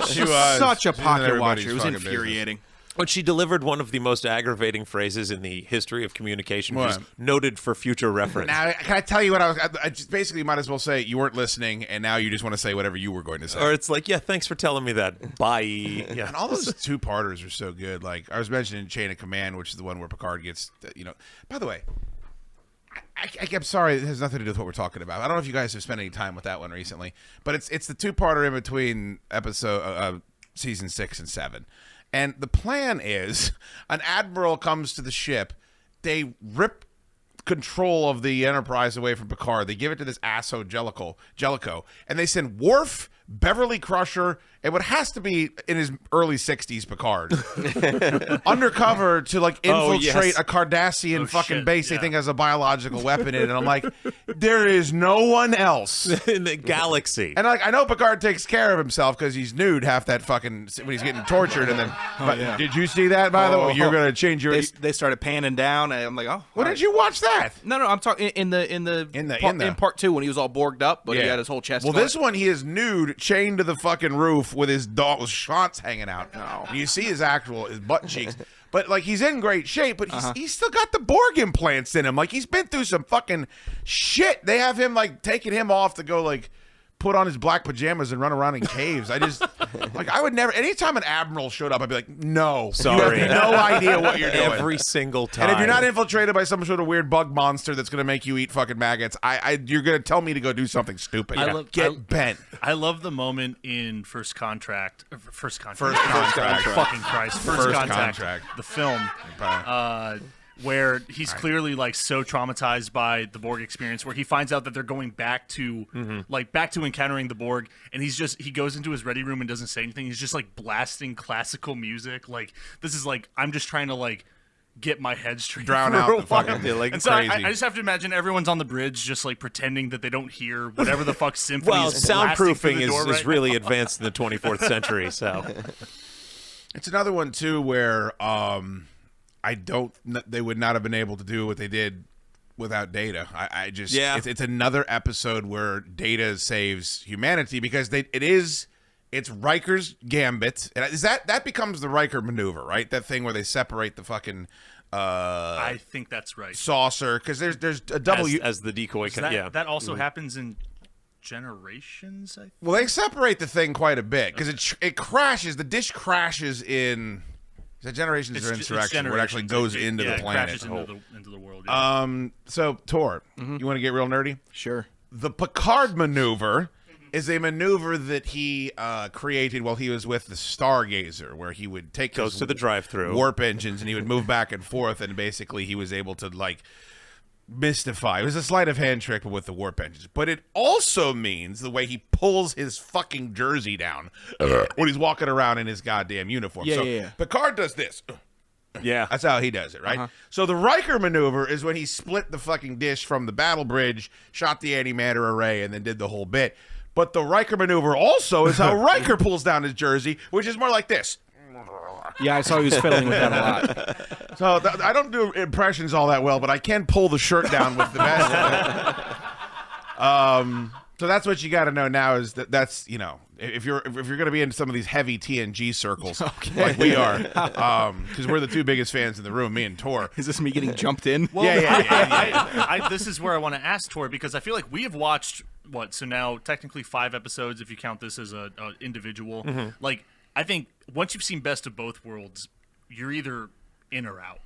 She was Such a She's in pocket everybody's watcher. It was fucking infuriating. But she delivered one of the most aggravating phrases in the history of communication, which is noted for future reference. Now, can I tell you what I just basically might as well say you weren't listening, and now you just want to say whatever you were going to say. Or it's like, thanks for telling me that. Bye. Yeah. And all those two-parters are so good. Like, I was mentioning Chain of Command, which is the one where Picard gets, By the way, I'm sorry, it has nothing to do with what we're talking about. I don't know if you guys have spent any time with that one recently, but it's the two-parter in between season 6 and 7. And the plan is an admiral comes to the ship. They rip control of the Enterprise away from Picard. They give it to this asshole Jellicoe, and they send Worf, Beverly Crusher, and what has to be in his early 60s Picard undercover to infiltrate a Cardassian fucking base they think has a biological weapon in it. And I'm like, there is no one else in the galaxy. And I know Picard takes care of himself because he's nude half that fucking when he's getting tortured. And then, did you see that? By the way, you're gonna change your. They started panning down, and I'm like, oh. When did you watch that? No, I'm talking in part 2 when he was all borged up, but he had his whole chest. Well, this one he is nude, chained to the fucking roof with his schwanz hanging out. And you see his butt cheeks. But he's in great shape, but he's still got the Borg implants in him. He's been through some fucking shit. They have him taking him off to go put on his black pajamas and run around in caves. I just I would never. Anytime an admiral showed up, I'd be like, no, sorry, you have no idea what you're doing. Every single time. And if you're not infiltrated by some sort of weird bug monster that's gonna make you eat fucking maggots, you're gonna tell me to go do something stupid. Get bent. I love the moment in First Contact. Fucking Christ. First Contact. The film. Where he's clearly so traumatized by the Borg experience, where he finds out that they're going back to back to encountering the Borg, and he goes into his ready room and doesn't say anything. He's just blasting classical music. This is I'm just trying to get my head straight, drown out the fucking and so crazy. I just have to imagine everyone's on the bridge just pretending that they don't hear whatever the fuck symphony. Well, is soundproofing is really advanced in the 24th century. So it's another one too where they would not have been able to do what they did without Data. I just Yeah. it's another episode where Data saves humanity because it's Riker's gambit. And is that becomes the Riker maneuver, right? That thing where they separate the fucking I think that's right. saucer because there's a double as the decoy. That also happens in Generations. I think. Well, they separate the thing quite a bit because it crashes. The dish crashes in. Is that Generations or Insurrection? Where it actually goes into the planet. Crashes into the world. Yeah. So Tor, you want to get real nerdy? Sure. The Picard maneuver is a maneuver that he created while he was with the Stargazer, where he would take Goes to the drive-thru. warp engines and he would move back and forth, and basically he was able to mystify. It was a sleight of hand trick with the warp engines, but it also means the way he pulls his fucking jersey down when he's walking around in his goddamn uniform. Yeah. Picard does this. Yeah. That's how he does it, right? So the Riker maneuver is when he split the fucking dish from the battle bridge, shot the antimatter array, and then did the whole bit. But the Riker maneuver also is how Riker pulls down his jersey, which is more like this. Yeah, I saw he was fiddling with that a lot. So I don't do impressions all that well, but I can pull the shirt down with the best. So that's what you got to know now is that's if you're going to be in some of these heavy TNG circles like we are, because we're the two biggest fans in the room, me and Tor. Is this me getting jumped in? Well, Yeah. this is where I want to ask Tor, because I feel like we have watched so now technically 5 episodes if you count this as a individual. Like, I think once you've seen Best of Both Worlds, you're either in or out.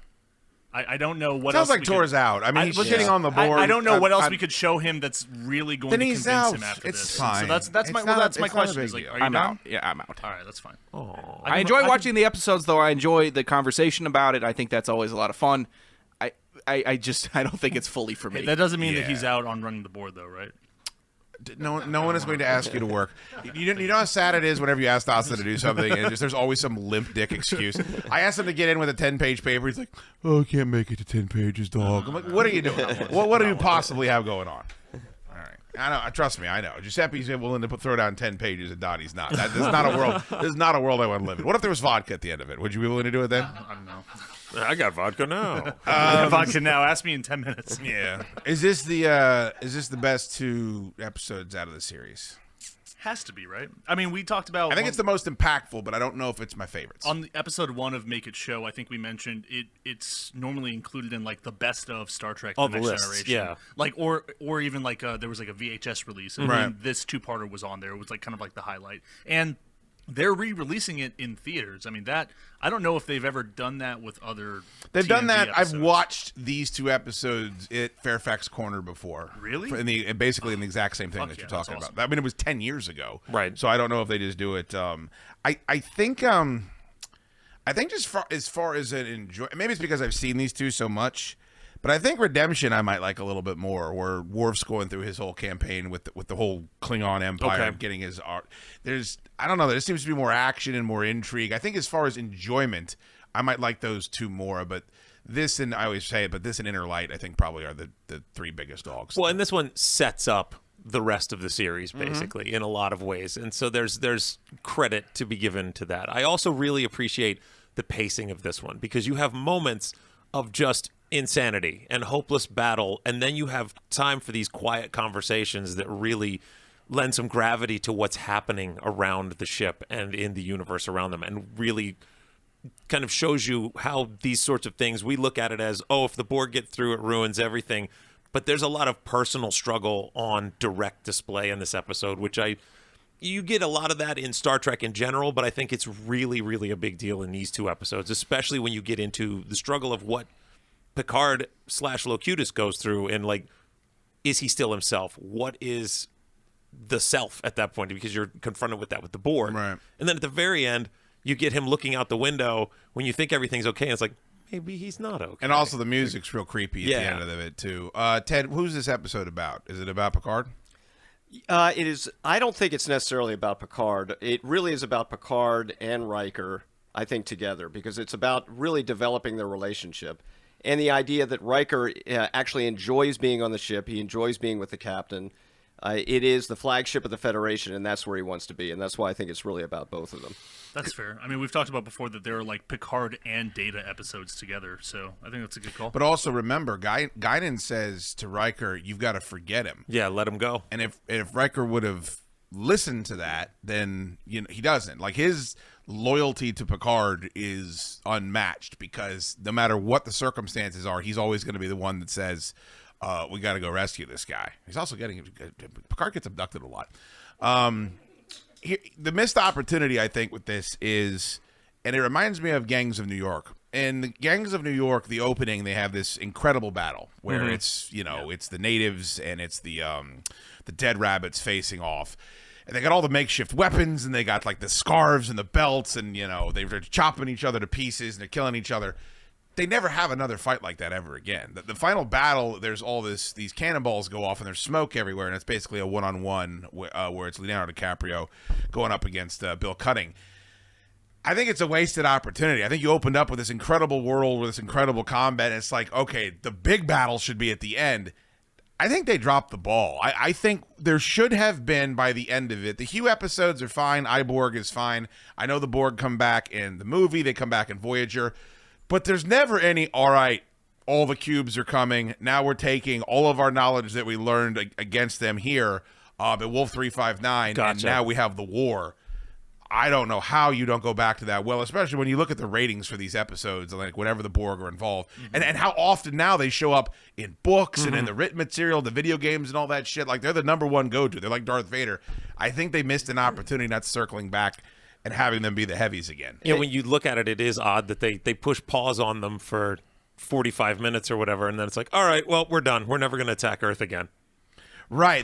I don't know what Sounds else. like Tor's out. I mean, he's shitting on the board. I don't know what else we could show him that's really going to Then he's convince out. him after It's this. fine. So that's my It's not that's a- my it's not a question. big Is like, deal. are you I'm down? out. Yeah, I'm out. All right, that's fine. I enjoy watching the episodes, though. I enjoy the conversone about it. I think that's always a lot of fun. I don't think it's fully for me. That doesn't mean that Yeah. he's out on running the board, though, right? No one is going to ask you to work. You know how sad it is whenever you ask Dotson to do something, and there's always some limp dick excuse. I asked him to get in with a 10-page paper. He's like, "Oh, I can't make it to 10 pages, dog." I'm like, "What are you doing? What do you possibly have going on?" All right, I know. Trust me, I know. Giuseppe's willing to throw down 10 pages, and Dottie's not. This is not a world. This is not a world I want to live in. What if there was vodka at the end of it? Would you be willing to do it then? I don't know. I got vodka now. Vodka now. Ask me in 10 minutes. Yeah. Is this the best 2 episodes out of the series? Has to be, right? I mean, we talked about. I think it's the most impactful, but I don't know if it's my favorites. On the episode 1 of Make It Show, I think we mentioned it's normally included in like the best of Star Trek: The Next Generation. Yeah. Like or even like there was like a VHS release, and then this 2-parter was on there. It was like kind of like the highlight, and they're re-releasing it in theaters. I mean, that I don't know if they've ever done that with other. They've done TNG that. episodes. I've watched these 2 episodes at Fairfax Corner before. Really? Basically in the exact same thing Fuck that you're yeah, that's talking awesome. about. I mean, it was 10 years ago. Right. So I don't know if they just do it. I think just as far as an enjoy, maybe it's because I've seen these 2 so much, but I think Redemption I might like a little bit more, where Worf's going through his whole campaign with the whole Klingon Empire and getting his art. I don't know, there seems to be more action and more intrigue. I think as far as enjoyment, I might like those 2 more, but this and I always say it, but this and Inner Light I think probably are the 3 biggest dogs. Well, and this one sets up the rest of the series basically in a lot of ways, and so there's credit to be given to that. I also really appreciate the pacing of this one because you have moments of just insanity and hopeless battle, and then you have time for these quiet conversations that really lend some gravity to what's happening around the ship and in the universe around them, and really kind of shows you how these sorts of things, we look at it as, oh, if the Borg get through, it ruins everything. But there's a lot of personal struggle on direct display in this episode, which you get a lot of that in Star Trek in general, but I think it's really, really a big deal in these 2 episodes, especially when you get into the struggle of what Picard/Locutus goes through, and like, is he still himself? What is the self at that point? Because you're confronted with that with the Borg. Right. And then at the very end, you get him looking out the window when you think everything's okay, and it's like, maybe he's not okay. And also the music's real creepy at the Yeah. end of it too. Ted, who's this episode about? Is it about Picard? It is. I don't think it's necessarily about Picard. It really is about Picard and Riker, I think, together, because it's about really developing their relationship. And the idea that Riker actually enjoys being on the ship. He enjoys being with the captain. it is the flagship of the Federation, and that's where he wants to be, and that's why I think it's really about both of them. That's fair. I mean, we've talked about before that there are like Picard and Data episodes together, so I think that's a good call. But also remember, Guinan says to Riker, "You've got to forget him." Yeah, let him go. And if Riker would have listened to that, then he doesn't. Like, his loyalty to Picard is unmatched because no matter what the circumstances are, he's always going to be the one that says, "We got to go rescue this guy." He's also Picard gets abducted a lot. The missed opportunity, I think, with this is, and it reminds me of Gangs of New York. In the Gangs of New York, the opening, they have this incredible battle where it's it's the natives and it's the dead rabbits facing off, and they got all the makeshift weapons and they got like the scarves and the belts and they're chopping each other to pieces and they're killing each other. They never have another fight like that ever again. The final battle, there's all these cannonballs go off and there's smoke everywhere, and it's basically a one-on-one where it's Leonardo DiCaprio going up against Bill Cutting. I think it's a wasted opportunity. I think you opened up with this incredible world with this incredible combat, and it's like, okay, the big battle should be at the end. I think they dropped the ball. I think there should have been, by the end of it, the Hugh episodes are fine. Iborg is fine. I know the Borg come back in the movie. They come back in Voyager. But there's never any, all right, all the cubes are coming. Now we're taking all of our knowledge that we learned against them here at Wolf 359, and now we have the war. I don't know how you don't go back to that well, especially when you look at the ratings for these episodes, like whenever the Borg are involved, and how often now they show up in books and in the written material, the video games and all that shit. Like, they're the number one go-to. They're like Darth Vader. I think they missed an opportunity not circling back and having them be the heavies again. Yeah, when you look at it, it is odd that they push pause on them for 45 minutes or whatever, and then it's like, all right, well, we're done. We're never going to attack Earth again. Right.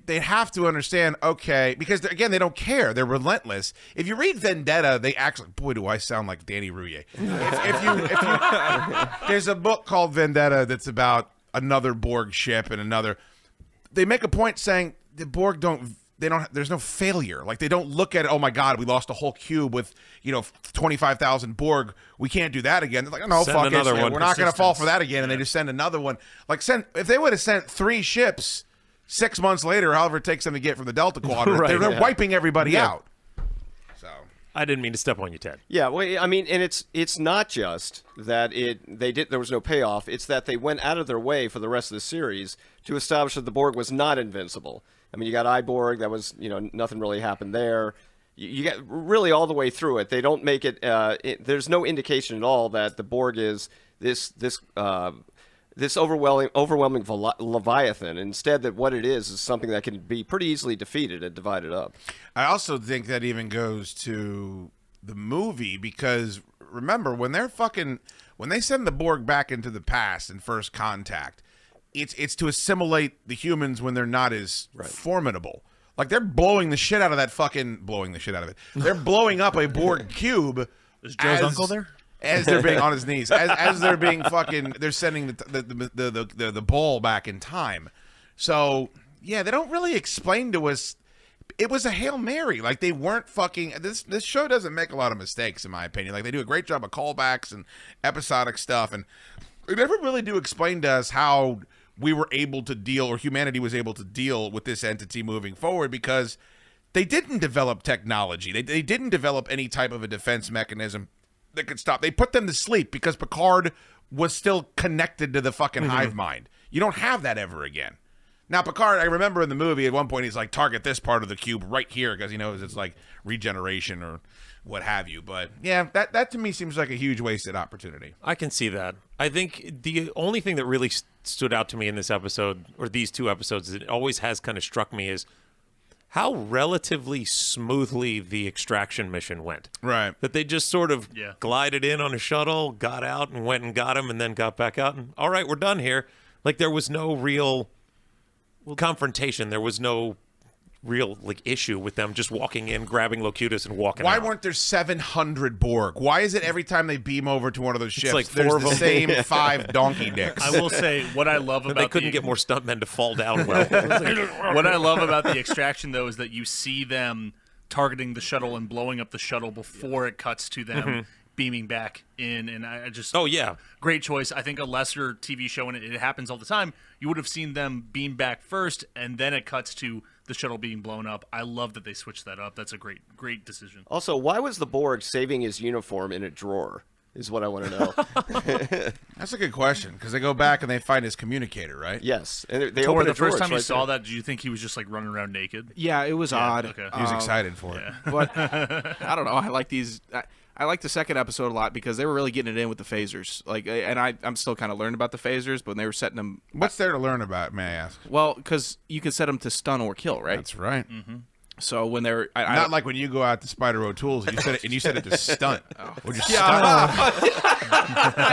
They have to understand, okay, because, again, they don't care. They're relentless. If you read Vendetta, they actually, boy, do I sound like Danny Rouillet. if you there's a book called Vendetta that's about another Borg ship and they make a point saying the Borg there's no failure. Like, they don't look at it, oh my God, we lost a whole cube with 25,000 Borg, we can't do that again. They're like, no, fuck it, we're not going to fall for that again. And they just send another one. Like, if they would have sent 3 ships 6 months later, however it takes them to get from the Delta Quadrant, they're wiping everybody out. So I didn't mean to step on you, Ted. Yeah, well, I mean, and it's not just that there was no payoff. It's that they went out of their way for the rest of the series to establish that the Borg was not invincible. I mean, you got Iborg, that was, nothing really happened there. You get really all the way through it. They don't make it, there's no indication at all that the Borg is this overwhelming Leviathan. Instead, that what it is something that can be pretty easily defeated and divided up. I also think that even goes to the movie, because remember, when they send the Borg back into the past in First Contact, it's to assimilate the humans when they're not as formidable. Like, they're blowing the shit out of it. They're blowing up a Borg cube. Is Joe's uncle there? As they're being on his knees, as they're being they're sending the ball back in time. So yeah, they don't really explain to us. It was a Hail Mary. Like, they weren't this show doesn't make a lot of mistakes, in my opinion. Like, they do a great job of callbacks and episodic stuff, and they never really do explain to us how we were able to deal, or humanity was able to deal with this entity moving forward, because they didn't develop technology. They didn't develop any type of a defense mechanism that could stop. They put them to sleep because Picard was still connected to the fucking hive mind. You don't have that ever again. Now, Picard, I remember in the movie at one point he's like, target this part of the cube right here, because he knows it's like regeneration or what have you. But yeah, that to me seems like a huge wasted opportunity. I can see that. I think the only thing that really stood out to me in this episode, or these 2 episodes, it always has kind of struck me, is how relatively smoothly the extraction mission went. Right. That they just sort of glided in on a shuttle, got out and went and got him, and then got back out. And all right, we're done here. Like, there was no real confrontation. There was no real issue with them just walking in, grabbing Locutus, and walking out. Why weren't there 700 Borg? Why is it every time they beam over to one of those ships, like there's 4 of the them. same 5 donkey dicks? I will say, what I love about they couldn't get more stuntmen to fall down well. What I love about the extraction, though, is that you see them targeting the shuttle and blowing up the shuttle before it cuts to them beaming back in, and I just great choice. I think a lesser TV show, and it happens all the time, you would have seen them beam back first, and then it cuts to the shuttle being blown up. I love that they switched that up. That's a great decision. Also, why was the Borg saving his uniform in a drawer? Is what I want to know. That's a good question, because they go back and they find his communicator, right? Yes, and they Tor, open the first time you right saw there. that, did you think he was just like running around naked? Yeah, it was odd. Okay. He was excited for it. But I don't know. I like these. I like the second episode a lot because they were really getting it in with the phasers. Like, and I'm still kind of learning about the phasers, but when they were setting them. What's there to learn about, may I ask? Well, because you can set them to stun or kill, right? That's right. Mm-hmm. So when they're not like when you go out to Spider O'Toole's and you said it to stunt. Would you I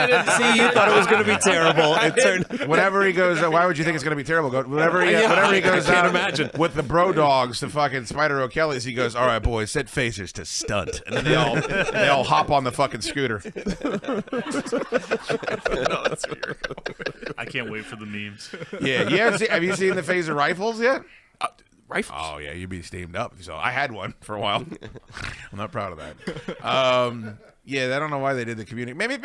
didn't see. You thought it was going to be terrible. It turned. Whenever he goes, why would you think it's going to be terrible? Whenever he goes I can't out imagine. with the bro dogs to fucking Spider O'Kelly's, he goes, "All right, boys, set phasers to stunt," and then they all hop on the fucking scooter. No, that's weird. I can't wait for the memes. Yeah, have you seen the phaser rifles yet? rifles. Oh yeah, you'd be steamed up. So I had one for a while. I'm not proud of that. Yeah, I don't know why they did the communicator. Maybe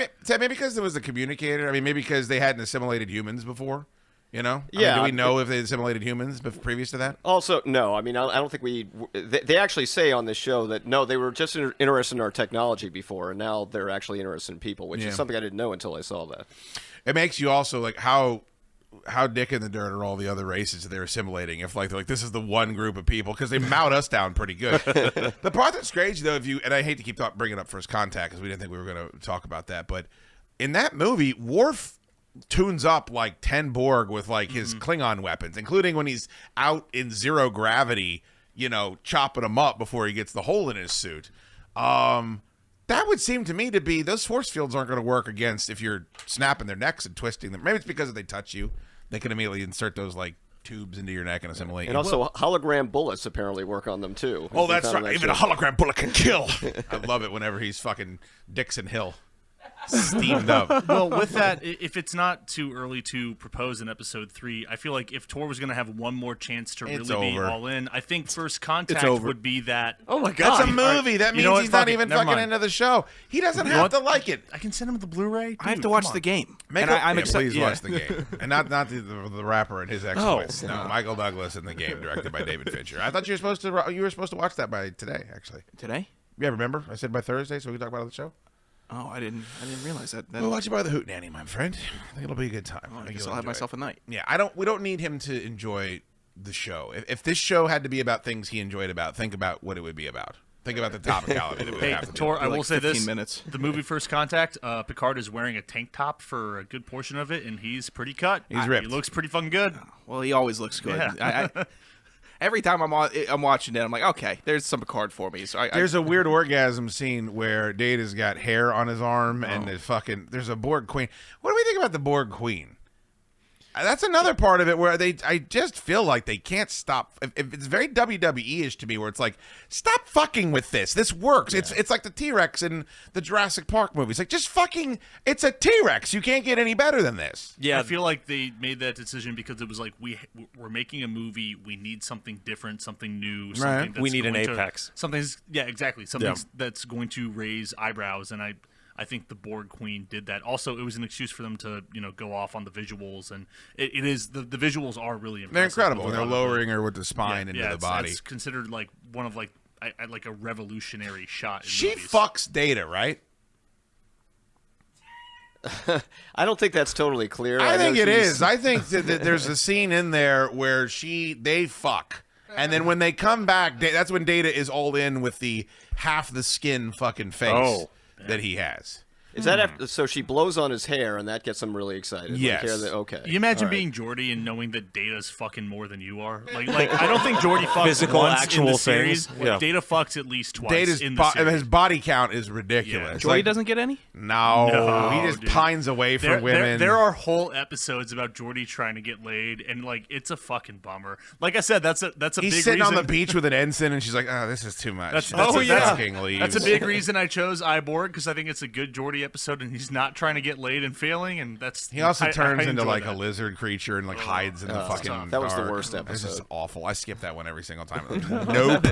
because there was the communicator. I mean, maybe because they hadn't assimilated humans before. You know? Yeah. Do we know if they assimilated humans previous to that? Also, no. I mean, I don't think they actually say on this show that, no, they were just interested in our technology before, and now they're actually interested in people, which is something I didn't know until I saw that. It makes you also, like, how dick in the dirt are all the other races that they're assimilating if, like, they're like, this is the one group of people, because they mount us down pretty good. The part that's strange, though, and I hate to keep bringing up First Contact, because we didn't think we were going to talk about that, but in that movie, Worf tunes up like 10 Borg with like his Klingon weapons, including when he's out in zero gravity, you know, chopping them up before he gets the hole in his suit. That would seem to me to be, those force fields aren't going to work against if you're snapping their necks and twisting them. Maybe it's because if they touch you, they can immediately insert those like tubes into your neck and assimilate. And also, hologram bullets apparently work on them too. Oh, that's right. Even a hologram bullet can kill. I love it whenever he's fucking Dixon Hill. Steamed up. Well, with that, if it's not too early to propose in episode 3, I feel like if Tor was going to have one more chance to really be all in, I think First Contact would be that. Oh my God, that's a movie. That means he's not even fucking into the show. He doesn't have to like it. I can send him the Blu-ray. Dude, I have to watch the game. I'm excited. Please watch the game, and not the rapper and his exploits. No, Michael Douglas in the game, directed by David Fincher. I thought you were supposed to watch that by today. Actually, today? Yeah, remember? I said by Thursday, so we can talk about it on the show. Oh, I didn't realize that. We'll watch it by the Hoot Nanny, my friend. I think it'll be a good time. I guess I'll have myself a night. Yeah, we don't need him to enjoy the show. If this show had to be about things he enjoyed think about what it would be about. Think about the topicality that we would have to Tor, I will say this. Minutes. The movie First Contact, Picard is wearing a tank top for a good portion of it, and he's pretty cut. He's ripped. He looks pretty fucking good. Well, he always looks good. Yeah. Every time I'm watching it, I'm like, okay, there's some Picard for me. So there's a weird orgasm scene where Data's got hair on his arm, and there's a Borg queen. What do we think about the Borg queen? That's another part of it where I just feel like they can't stop. If it's very WWE-ish to me, where it's like, stop fucking with this. This works. Yeah. It's like the T-Rex in the Jurassic Park movies. Like, just fucking, it's a T-Rex. You can't get any better than this. Yeah, I feel like they made that decision because it was like, we're making a movie. We need something different, something new. Something that's we need an going apex. Exactly. Something that's going to raise eyebrows, and I think the Borg Queen did that. Also, it was an excuse for them to, go off on the visuals, and it is the visuals are really impressive. They're incredible, and they're lowering her with the spine into the body. It's considered like one of like a revolutionary shot. In she movies. fucks Data, right? I don't think that's totally clear. I think it is. I think that there's a scene in there where they fuck. And then when they come back, that's when Data is all in with the half the skin fucking face that he has. Is that after, so she blows on his hair and that gets him really excited? Yes. Okay. You imagine being Geordi and knowing that Data's fucking more than you are? Like I don't think Geordi fucks Physical, once actual in the series. things. Yeah. Data fucks at least twice Data's in the series. his body count is ridiculous. Geordi doesn't get any? No, he just pines away from women. There are whole episodes about Geordi trying to get laid, and like it's a fucking bummer. Like I said, that's a big He's reason. sitting on the beach with an ensign, and she's like, "Oh, this is too much." That's fucking leaves. That's a big reason I chose Borg, because I think it's a good Geordi episode, and he's not trying to get laid and failing, and that's. He also turns into like that. a lizard creature and like hides in the fucking. That was the dark. worst This is episode. awful. I skip that one every single time. Nope.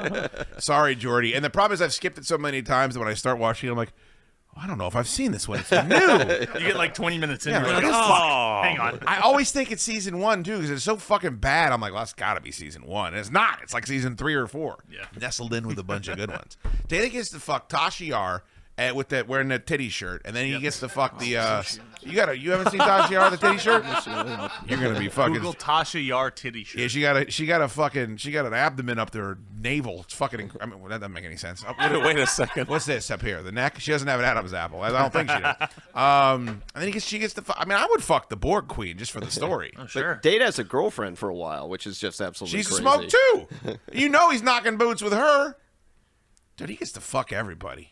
Sorry, Geordi. And the problem is I've skipped it so many times that when I start watching it, I'm like, I don't know if I've seen this one. It's new. You get like 20 minutes in, Yeah, you're like, like, oh. fuck, hang on. I always think it's season 1 too because it's so fucking bad. I'm like, well, that's got to be season 1. And it's not. It's like season 3 or 4. Yeah. Nestled in with a bunch of good ones. Data gets to fuck Tasha Yar with that wearing the titty shirt, and then he gets to fuck the. You haven't seen Tasha Yar the titty shirt? You're gonna be fucking. Google Tasha Yar titty shirt. Yeah, she got an abdomen up there, navel. It's fucking. I mean, that doesn't make any sense. Wait a second. What's this up here? The neck? She doesn't have an Adam's apple. I don't think she does. And then she gets to. I mean, I would fuck the Borg queen just for the story. Oh, sure. But Data has a girlfriend for a while, which is just absolutely She's a crazy. smoke too. You know he's knocking boots with her. Dude, he gets to fuck everybody.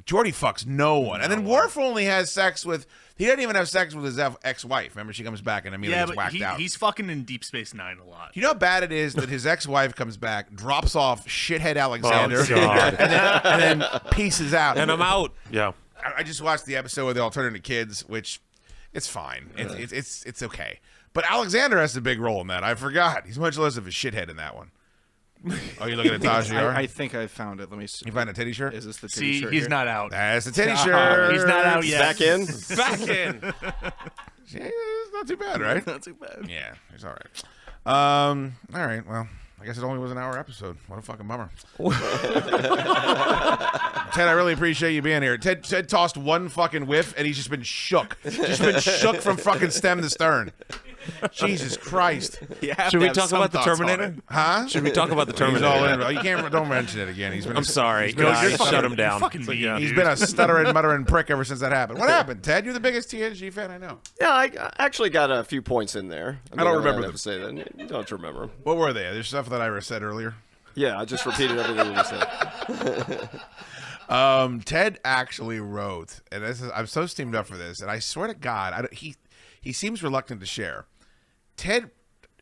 Geordi fucks no one. And then Worf only has sex with... He doesn't even have sex with his ex-wife. Remember, she comes back and immediately gets whacked out. He's fucking in Deep Space Nine a lot. You know how bad it is that his ex-wife comes back, drops off shithead Alexander, God. and then pieces out. And I'm out. Yeah. I just watched the episode where they all turn into kids, which it's fine. It's okay. But Alexander has a big role in that. I forgot. He's much less of a shithead in that one. Oh, you're looking at Tasha Yar? I think I found it. Let me see. You find a titty shirt? Is this the titty See, shirt he's here? not out. That's the titty shirt. He's not out yet. Back in? Back in. Yeah, it's not too bad, right? Not too bad. Yeah, it's all right. All right, well, I guess it only was an hour episode. What a fucking bummer. Ted, I really appreciate you being here. Ted tossed one fucking whiff, and he's just been shook. Just been shook from fucking stem to stern. Jesus Christ. Should we talk about the Terminator? Huh? Should we talk about the He's Terminator? all in. You can't. Don't mention it again. I'm sorry. He's been, Shut him down. Fucking mean, he's dude. been a stuttering, muttering prick ever since that happened. What happened, Ted? You're the biggest TNG fan I know. Yeah, I actually got a few points in there. I don't remember have them. to say that. You don't remember. What were they? There's stuff that I said earlier. Yeah, I just repeated everything you said. Ted actually wrote, and I'm so steamed up for this, and I swear to God, he seems reluctant to share. Ted,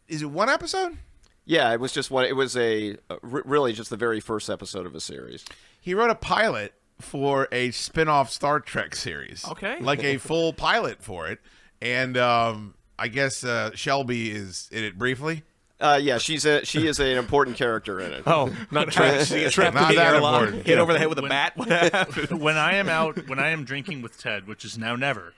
is it one episode? Yeah, it was just one. It was really just the very first episode of a series. He wrote a pilot for a spin-off Star Trek series. Okay. Like a full pilot for it. And I guess Shelby is in it briefly. Yeah, she is an important character in it. Oh, not trapped. Trapped Not in the that airlock. important. Hit over the head with a bat? What happened? when I am drinking with Ted, which is now never,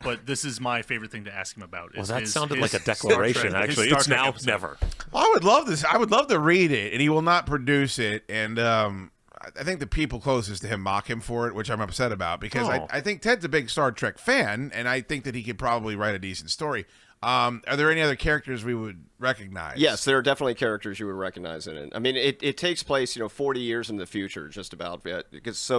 but this is my favorite thing to ask him about. Well, is that his- sounded his like a Star declaration, Trek- his actually. Star It's Trek now episode. never. Well, I would love this. I would love to read it, and he will not produce it. And I think the people closest to him mock him for it, which I'm upset about because Oh. I think Ted's a big Star Trek fan, and I think that he could probably write a decent story. Are there any other characters we would recognize? Yes, there are definitely characters you would recognize in it. I mean, it takes place 40 years in the future, just about. Because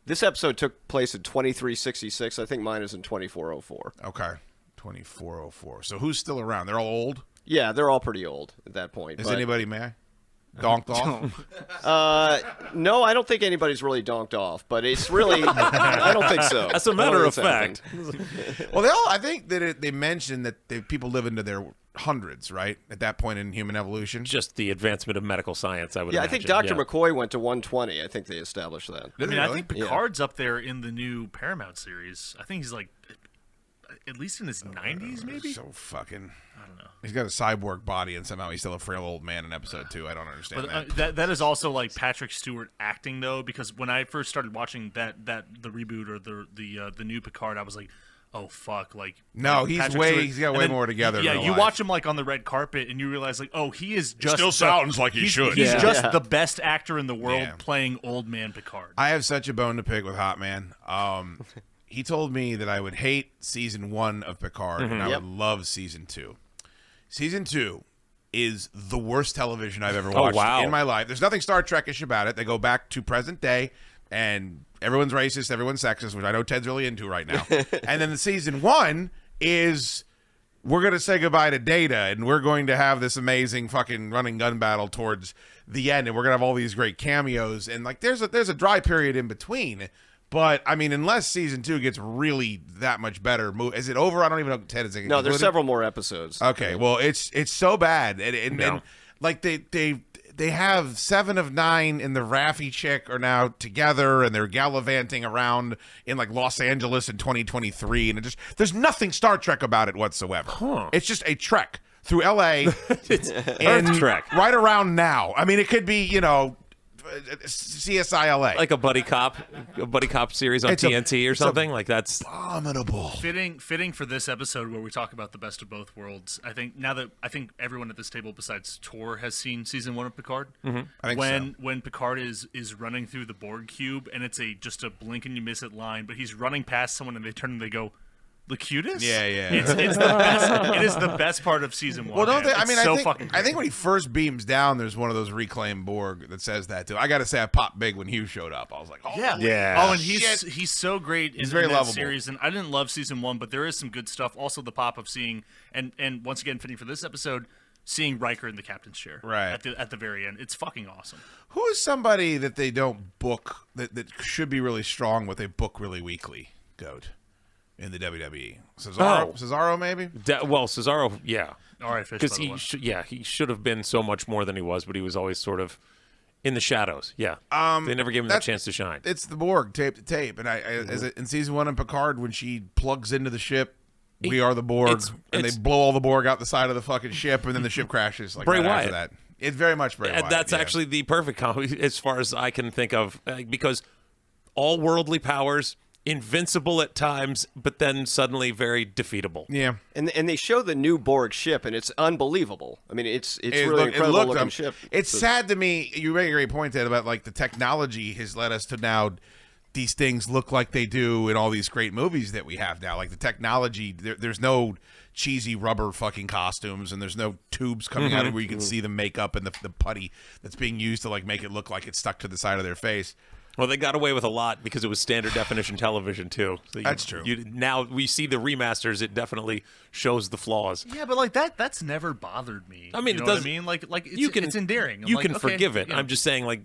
this episode took place in 2366. I think mine is in 2404. Okay. 2404. So who's still around? They're all old? Yeah, they're all pretty old at that point. Is but- anybody, may I? Donked off? No, I don't think anybody's really donked off, but it's really, I don't think so. As a I don't matter of think it's fact. happened. Well, I think that they mentioned that people live into their hundreds, right? At that point in human evolution. Just the advancement of medical science, I would Yeah, I imagine. think Dr. Yeah. McCoy went to 120. I think they established that. I mean, I think Yeah. Picard's up there in the new Paramount series. I think he's like, at least in his 90s, maybe. So fucking... I don't know. He's got a cyborg body, and somehow he's still a frail old man in episode 2. I don't understand But that. that is also like Patrick Stewart acting though, because when I first started watching the reboot or the new Picard, I was like, oh fuck, like No, Patrick he's got and way then- more together in Yeah, real you life. watch him like on the red carpet, and you realize like, oh, he is just still sounds like he he's- should. He's Yeah. just the best actor in the world Yeah. playing old man Picard. I have such a bone to pick with Hottmann. He told me that I would hate season 1 of Picard, and I Yep. would love season 2. Season 2 is the worst television I've ever watched wow. in my life. There's nothing Star Trek-ish about it. They go back to present day, and everyone's racist, everyone's sexist, which I know Ted's really into right now. And then the season 1 is we're going to say goodbye to Data, and we're going to have this amazing fucking running gun battle towards the end, and we're going to have all these great cameos. And like there's a dry period in between. But I mean, unless season 2 gets really that much better, is it over? I don't even know. Ted is No, there's several more episodes. Okay, well, it's so bad, and like they have 7 of 9 and the Raffi chick are now together, and they're gallivanting around in like Los Angeles in 2023, and there's nothing Star Trek about it whatsoever. It's just a trek through L.A. It's Earth Trek. right around now. I mean, it could be CSI LA. Like a buddy cop series on TNT or something. Like that's abominable. Fitting for this episode where we talk about the best of both worlds. I think everyone at this table besides Tor has seen season 1 of Picard. I think so. When Picard is running through the Borg cube and it's just a blink and you miss it line, but he's running past someone and they turn and they go, Locutus? Yeah. It's the best. It is the best part of season 1. Well, don't they? It's I mean, so fucking great. I think when he first beams down, there's one of those reclaimed Borg that says that too. I got to say, I popped big when Hugh showed up. I was like, oh Yeah. Oh, and shit. he's so great in very that lovable. series. And I didn't love season 1, but there is some good stuff. Also, the pop of seeing and once again fitting for this episode, seeing Riker in the captain's chair. Right. At the very end, it's fucking awesome. Who is somebody that they don't book that should be really strong, but they book really weakly? Goat in the WWE. Cesaro maybe. Cesaro, yeah. All right, Fish. Because he should have been so much more than he was, but he was always sort of in the shadows. Yeah. They never gave him that chance to shine. It's the Borg tape to tape, and in season 1 in Picard when she plugs into the ship. We are the Borg, and they blow all the Borg out the side of the fucking ship, and then the ship crashes. Like Bray right Wyatt. after that, it's very much Bray Wyatt. That's actually the perfect comedy as far as I can think of, because all worldly powers, invincible at times, but then suddenly very defeatable. Yeah, And they show the new Borg ship, and it's unbelievable. I mean, it's really incredible looking ship. It's sad to me. You make a great point, Ted, about like the technology has led us to now. These things look like they do in all these great movies that we have now. Like the technology, there's no cheesy rubber fucking costumes, and there's no tubes coming out of where you can see the makeup and the putty that's being used to like make it look like it's stuck to the side of their face. Well, they got away with a lot because it was standard definition television too. So That's true. Now we see the remasters; it definitely shows the flaws. Yeah, but like that's never bothered me. I mean, you it know does. what I mean, like it's endearing. I'm You like, can okay, forgive it. yeah. I'm just saying, like,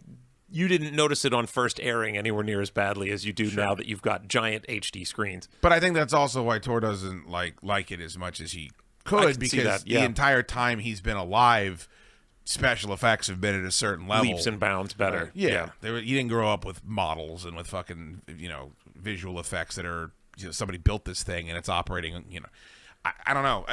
you didn't notice it on first airing anywhere near as badly as you do now that you've got giant HD screens. But I think that's also why Tor doesn't like it as much as he could, can see because that, yeah. the entire time he's been alive, special effects have been at a certain level. Leaps and bounds better. Yeah. You didn't grow up with models and with fucking, visual effects that are, somebody built this thing and it's operating, I don't know.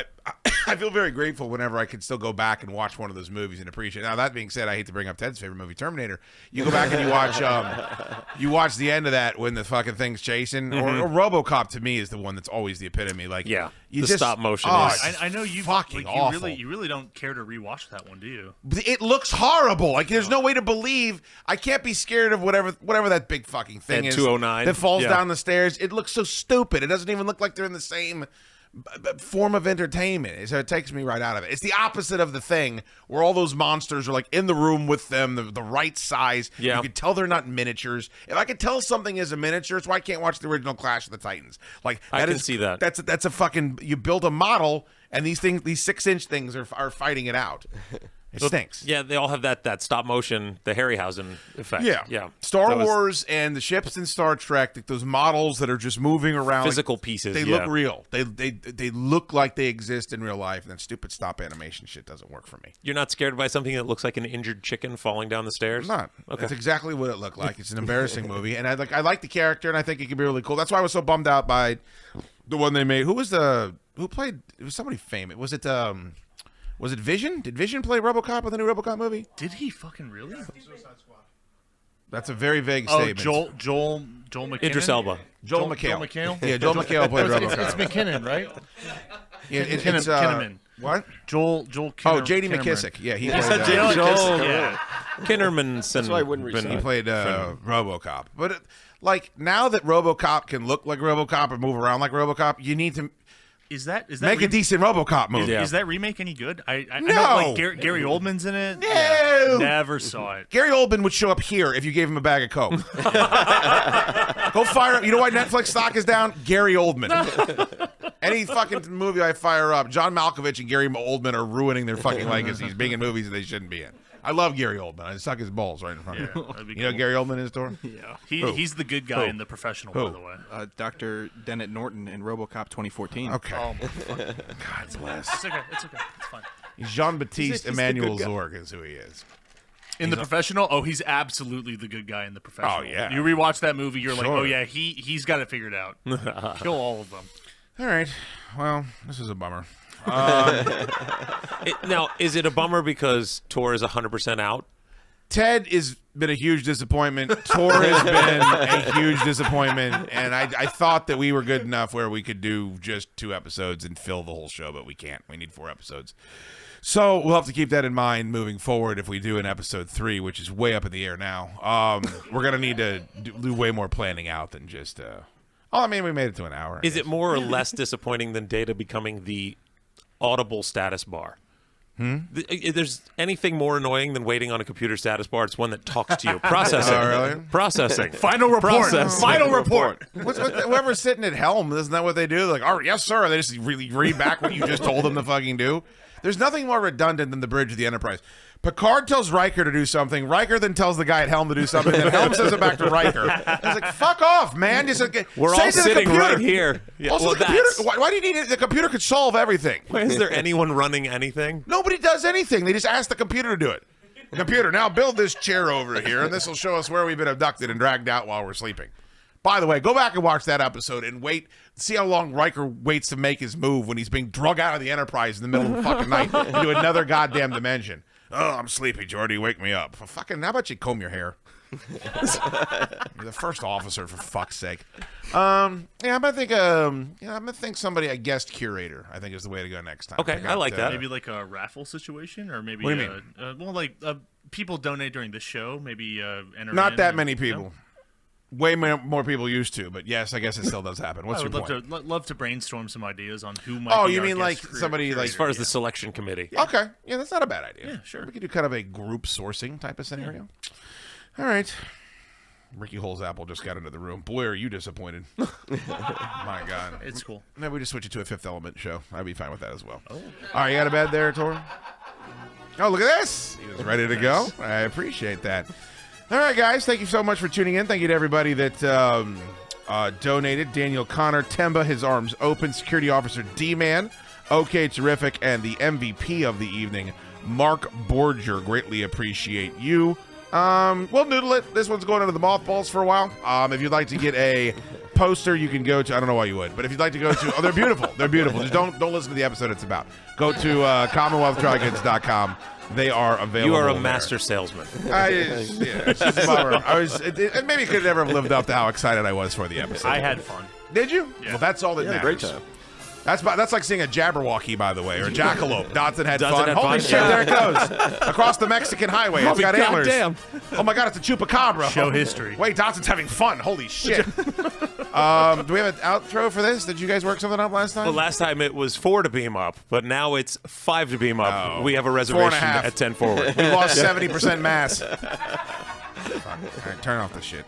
I feel very grateful whenever I can still go back and watch one of those movies and appreciate it. Now, that being said, I hate to bring up Ted's favorite movie, Terminator. You go back and you watch the end of that when the fucking thing's chasing. Or RoboCop, to me, is the one that's always the epitome. Like, Yeah, you the just, stop motion oh, is- I know you fucking like, awful. you really don't care to rewatch that one, do you? It looks horrible. Like, there's no way to believe. I can't be scared of whatever that big fucking thing At is 209? that falls Yeah. down the stairs. It looks so stupid. It doesn't even look like they're in the same form of entertainment. So it takes me right out of it. It's the opposite of the Thing, where all those monsters are like in the room with them, the right size. Yeah. You can tell they're not miniatures. If I could tell something is a miniature, so I can't watch the original Clash of the Titans. Like, I that can is- see that. That's a fucking, you build a model and these 6-inch things are fighting it out. It stinks. Yeah, they all have that stop motion, the Harryhausen effect. Yeah. Star That was Wars and the ships in Star Trek, like those models that are just moving around, Physical like, pieces, They yeah. look real. They look like they exist in real life. And that stupid stop animation shit doesn't work for me. You're not scared by something that looks like an injured chicken falling down the stairs? I'm not. Okay. That's exactly what it looked like. It's an embarrassing movie, and I like the character, and I think it could be really cool. That's why I was so bummed out by the one they made. Who played? It was somebody famous. Was it Vision? Did Vision play RoboCop in the new RoboCop movie? Did he fucking really? That's a very vague Oh, statement. Joel McKinnon. Idris Elba. Joel Joel McHale. McHale? Yeah, Joel McHale played RoboCop. It's McKinnon, right? Yeah, Kinnaman. What? Joel Oh, J.D. Kinnaman. McKissick. Yeah, he Joel played. Yeah. Kinnermanson. That's why I wouldn't resign. He played RoboCop. But like now that RoboCop can look like RoboCop and move around like RoboCop, you need to Is that make a decent RoboCop movie. Yeah. Is that remake any good? I No. know like Gary Oldman's in it. No. Yeah, never saw it. Gary Oldman would show up here if you gave him a bag of coke. Go fire up. You know why Netflix stock is down? Gary Oldman. Any fucking movie I fire up, John Malkovich and Gary Oldman are ruining their fucking legacies, being in movies that they shouldn't be in. I love Gary Oldman. I suck his balls right in front of That'd me. be You know cool. Gary Oldman is, Tor? Yeah. He's the good guy in The Professional, by the way. Dr. Dennett Norton in RoboCop 2014. Okay. Oh, my fuck. God bless. It's okay. It's fine. Jean-Baptiste He's the Emmanuel good guy. Zorg is who he is. In The Professional, he's absolutely the good guy in The Professional. Oh, yeah. You rewatch that movie, you're like, Sure. oh yeah, he's got it figured out. Kill all of them. All right. Well, this is a bummer. Now, is it a bummer because Tor is 100% out? Ted has been a huge disappointment. Tor has been a huge disappointment. And I thought that we were good enough where we could do just 2 episodes and fill the whole show, but we can't. We need 4 episodes. So we'll have to keep that in mind moving forward if we do an episode 3, which is way up in the air now. We're going to need to do way more planning out than just... I mean, we made it to an hour. Is it more or less disappointing than Data becoming the audible status bar? If there's anything more annoying than waiting on a computer status bar, it's one that talks to you. Processing. Oh, really? Processing. Final report. Processing. Final report. Whoever's sitting at helm, isn't that what they do? Like, oh, yes, sir. They just really read back what you just told them to fucking do. There's nothing more redundant than the bridge of the Enterprise. Picard tells Riker to do something. Riker then tells the guy at helm to do something. Then helm says it back to Riker. I was like, fuck off, man. Just, We're all sitting right here. Yeah, also, well, the computer, why do you need it? The computer could solve everything. Why is there anyone running anything? Nobody does anything. They just ask the computer to do it. Computer, now build this chair over here, and this will show us where we've been abducted and dragged out while we're sleeping. By the way, go back and watch that episode and see how long Riker waits to make his move when he's being drug out of the Enterprise in the middle of the fucking night into another goddamn dimension. Oh, I'm sleepy, Jordy. Wake me up. How about you comb your hair? You're the first officer, for fuck's sake. I'm gonna think somebody, a guest curator, I think is the way to go next time. Okay, I like that. Maybe like a raffle situation, or maybe what do you mean? People donate during the show. Maybe enter. Not that many people. No? Way more people used to, but yes, I guess it still does happen. What's your point? I would love to brainstorm some ideas on who might. Oh, be you our mean like guest somebody curator. like As far as the selection committee. Yeah. Okay, yeah, that's not a bad idea. Yeah, sure. We could do kind of a group sourcing type of scenario. All right. Ricky Hole's apple just got into the room. Boy, are you disappointed? My God, It's cool. Maybe we just switch it to a Fifth Element show. I'd be fine with that as well. Oh. All right, you got a bed there, Tor? Oh, look at this. He was ready to go. I appreciate that. All right, guys. Thank you so much for tuning in. Thank you to everybody that donated. Daniel Connor, Temba, his arms open. Security Officer D-Man, OK Terrific, and the MVP of the evening, Mark Borger. Greatly appreciate you. We'll noodle it. This one's going under the mothballs for a while. If you'd like to get a poster, you can go to, I don't know why you would, but if you'd like to go to, oh, they're beautiful. They're beautiful. Just don't listen to the episode it's about. Go to CommonwealthDryGoods.com. They are available. You are a there. master salesman. It's just a bummer. Maybe could never have lived up to how excited I was for the episode. I had fun. Did you? Yeah. Well, that's all that matters. Great time. That's like seeing a Jabberwocky, by the way, or a jackalope. Dotson had Dotson fun. had Holy fun, shit, yeah. there it goes. Across the Mexican highway. It's got antlers. goddamn. Oh my God, it's a chupacabra. Show history. Wait, Dotson's having fun. Holy shit. Do we have an outro for this? Did you guys work something up last time? Well, last time it was 4 to beam up, but now it's 5 to beam up. Oh. We have a reservation 4.5. at 10 forward. We lost 70% mass. Fuck. All right, turn off the shit.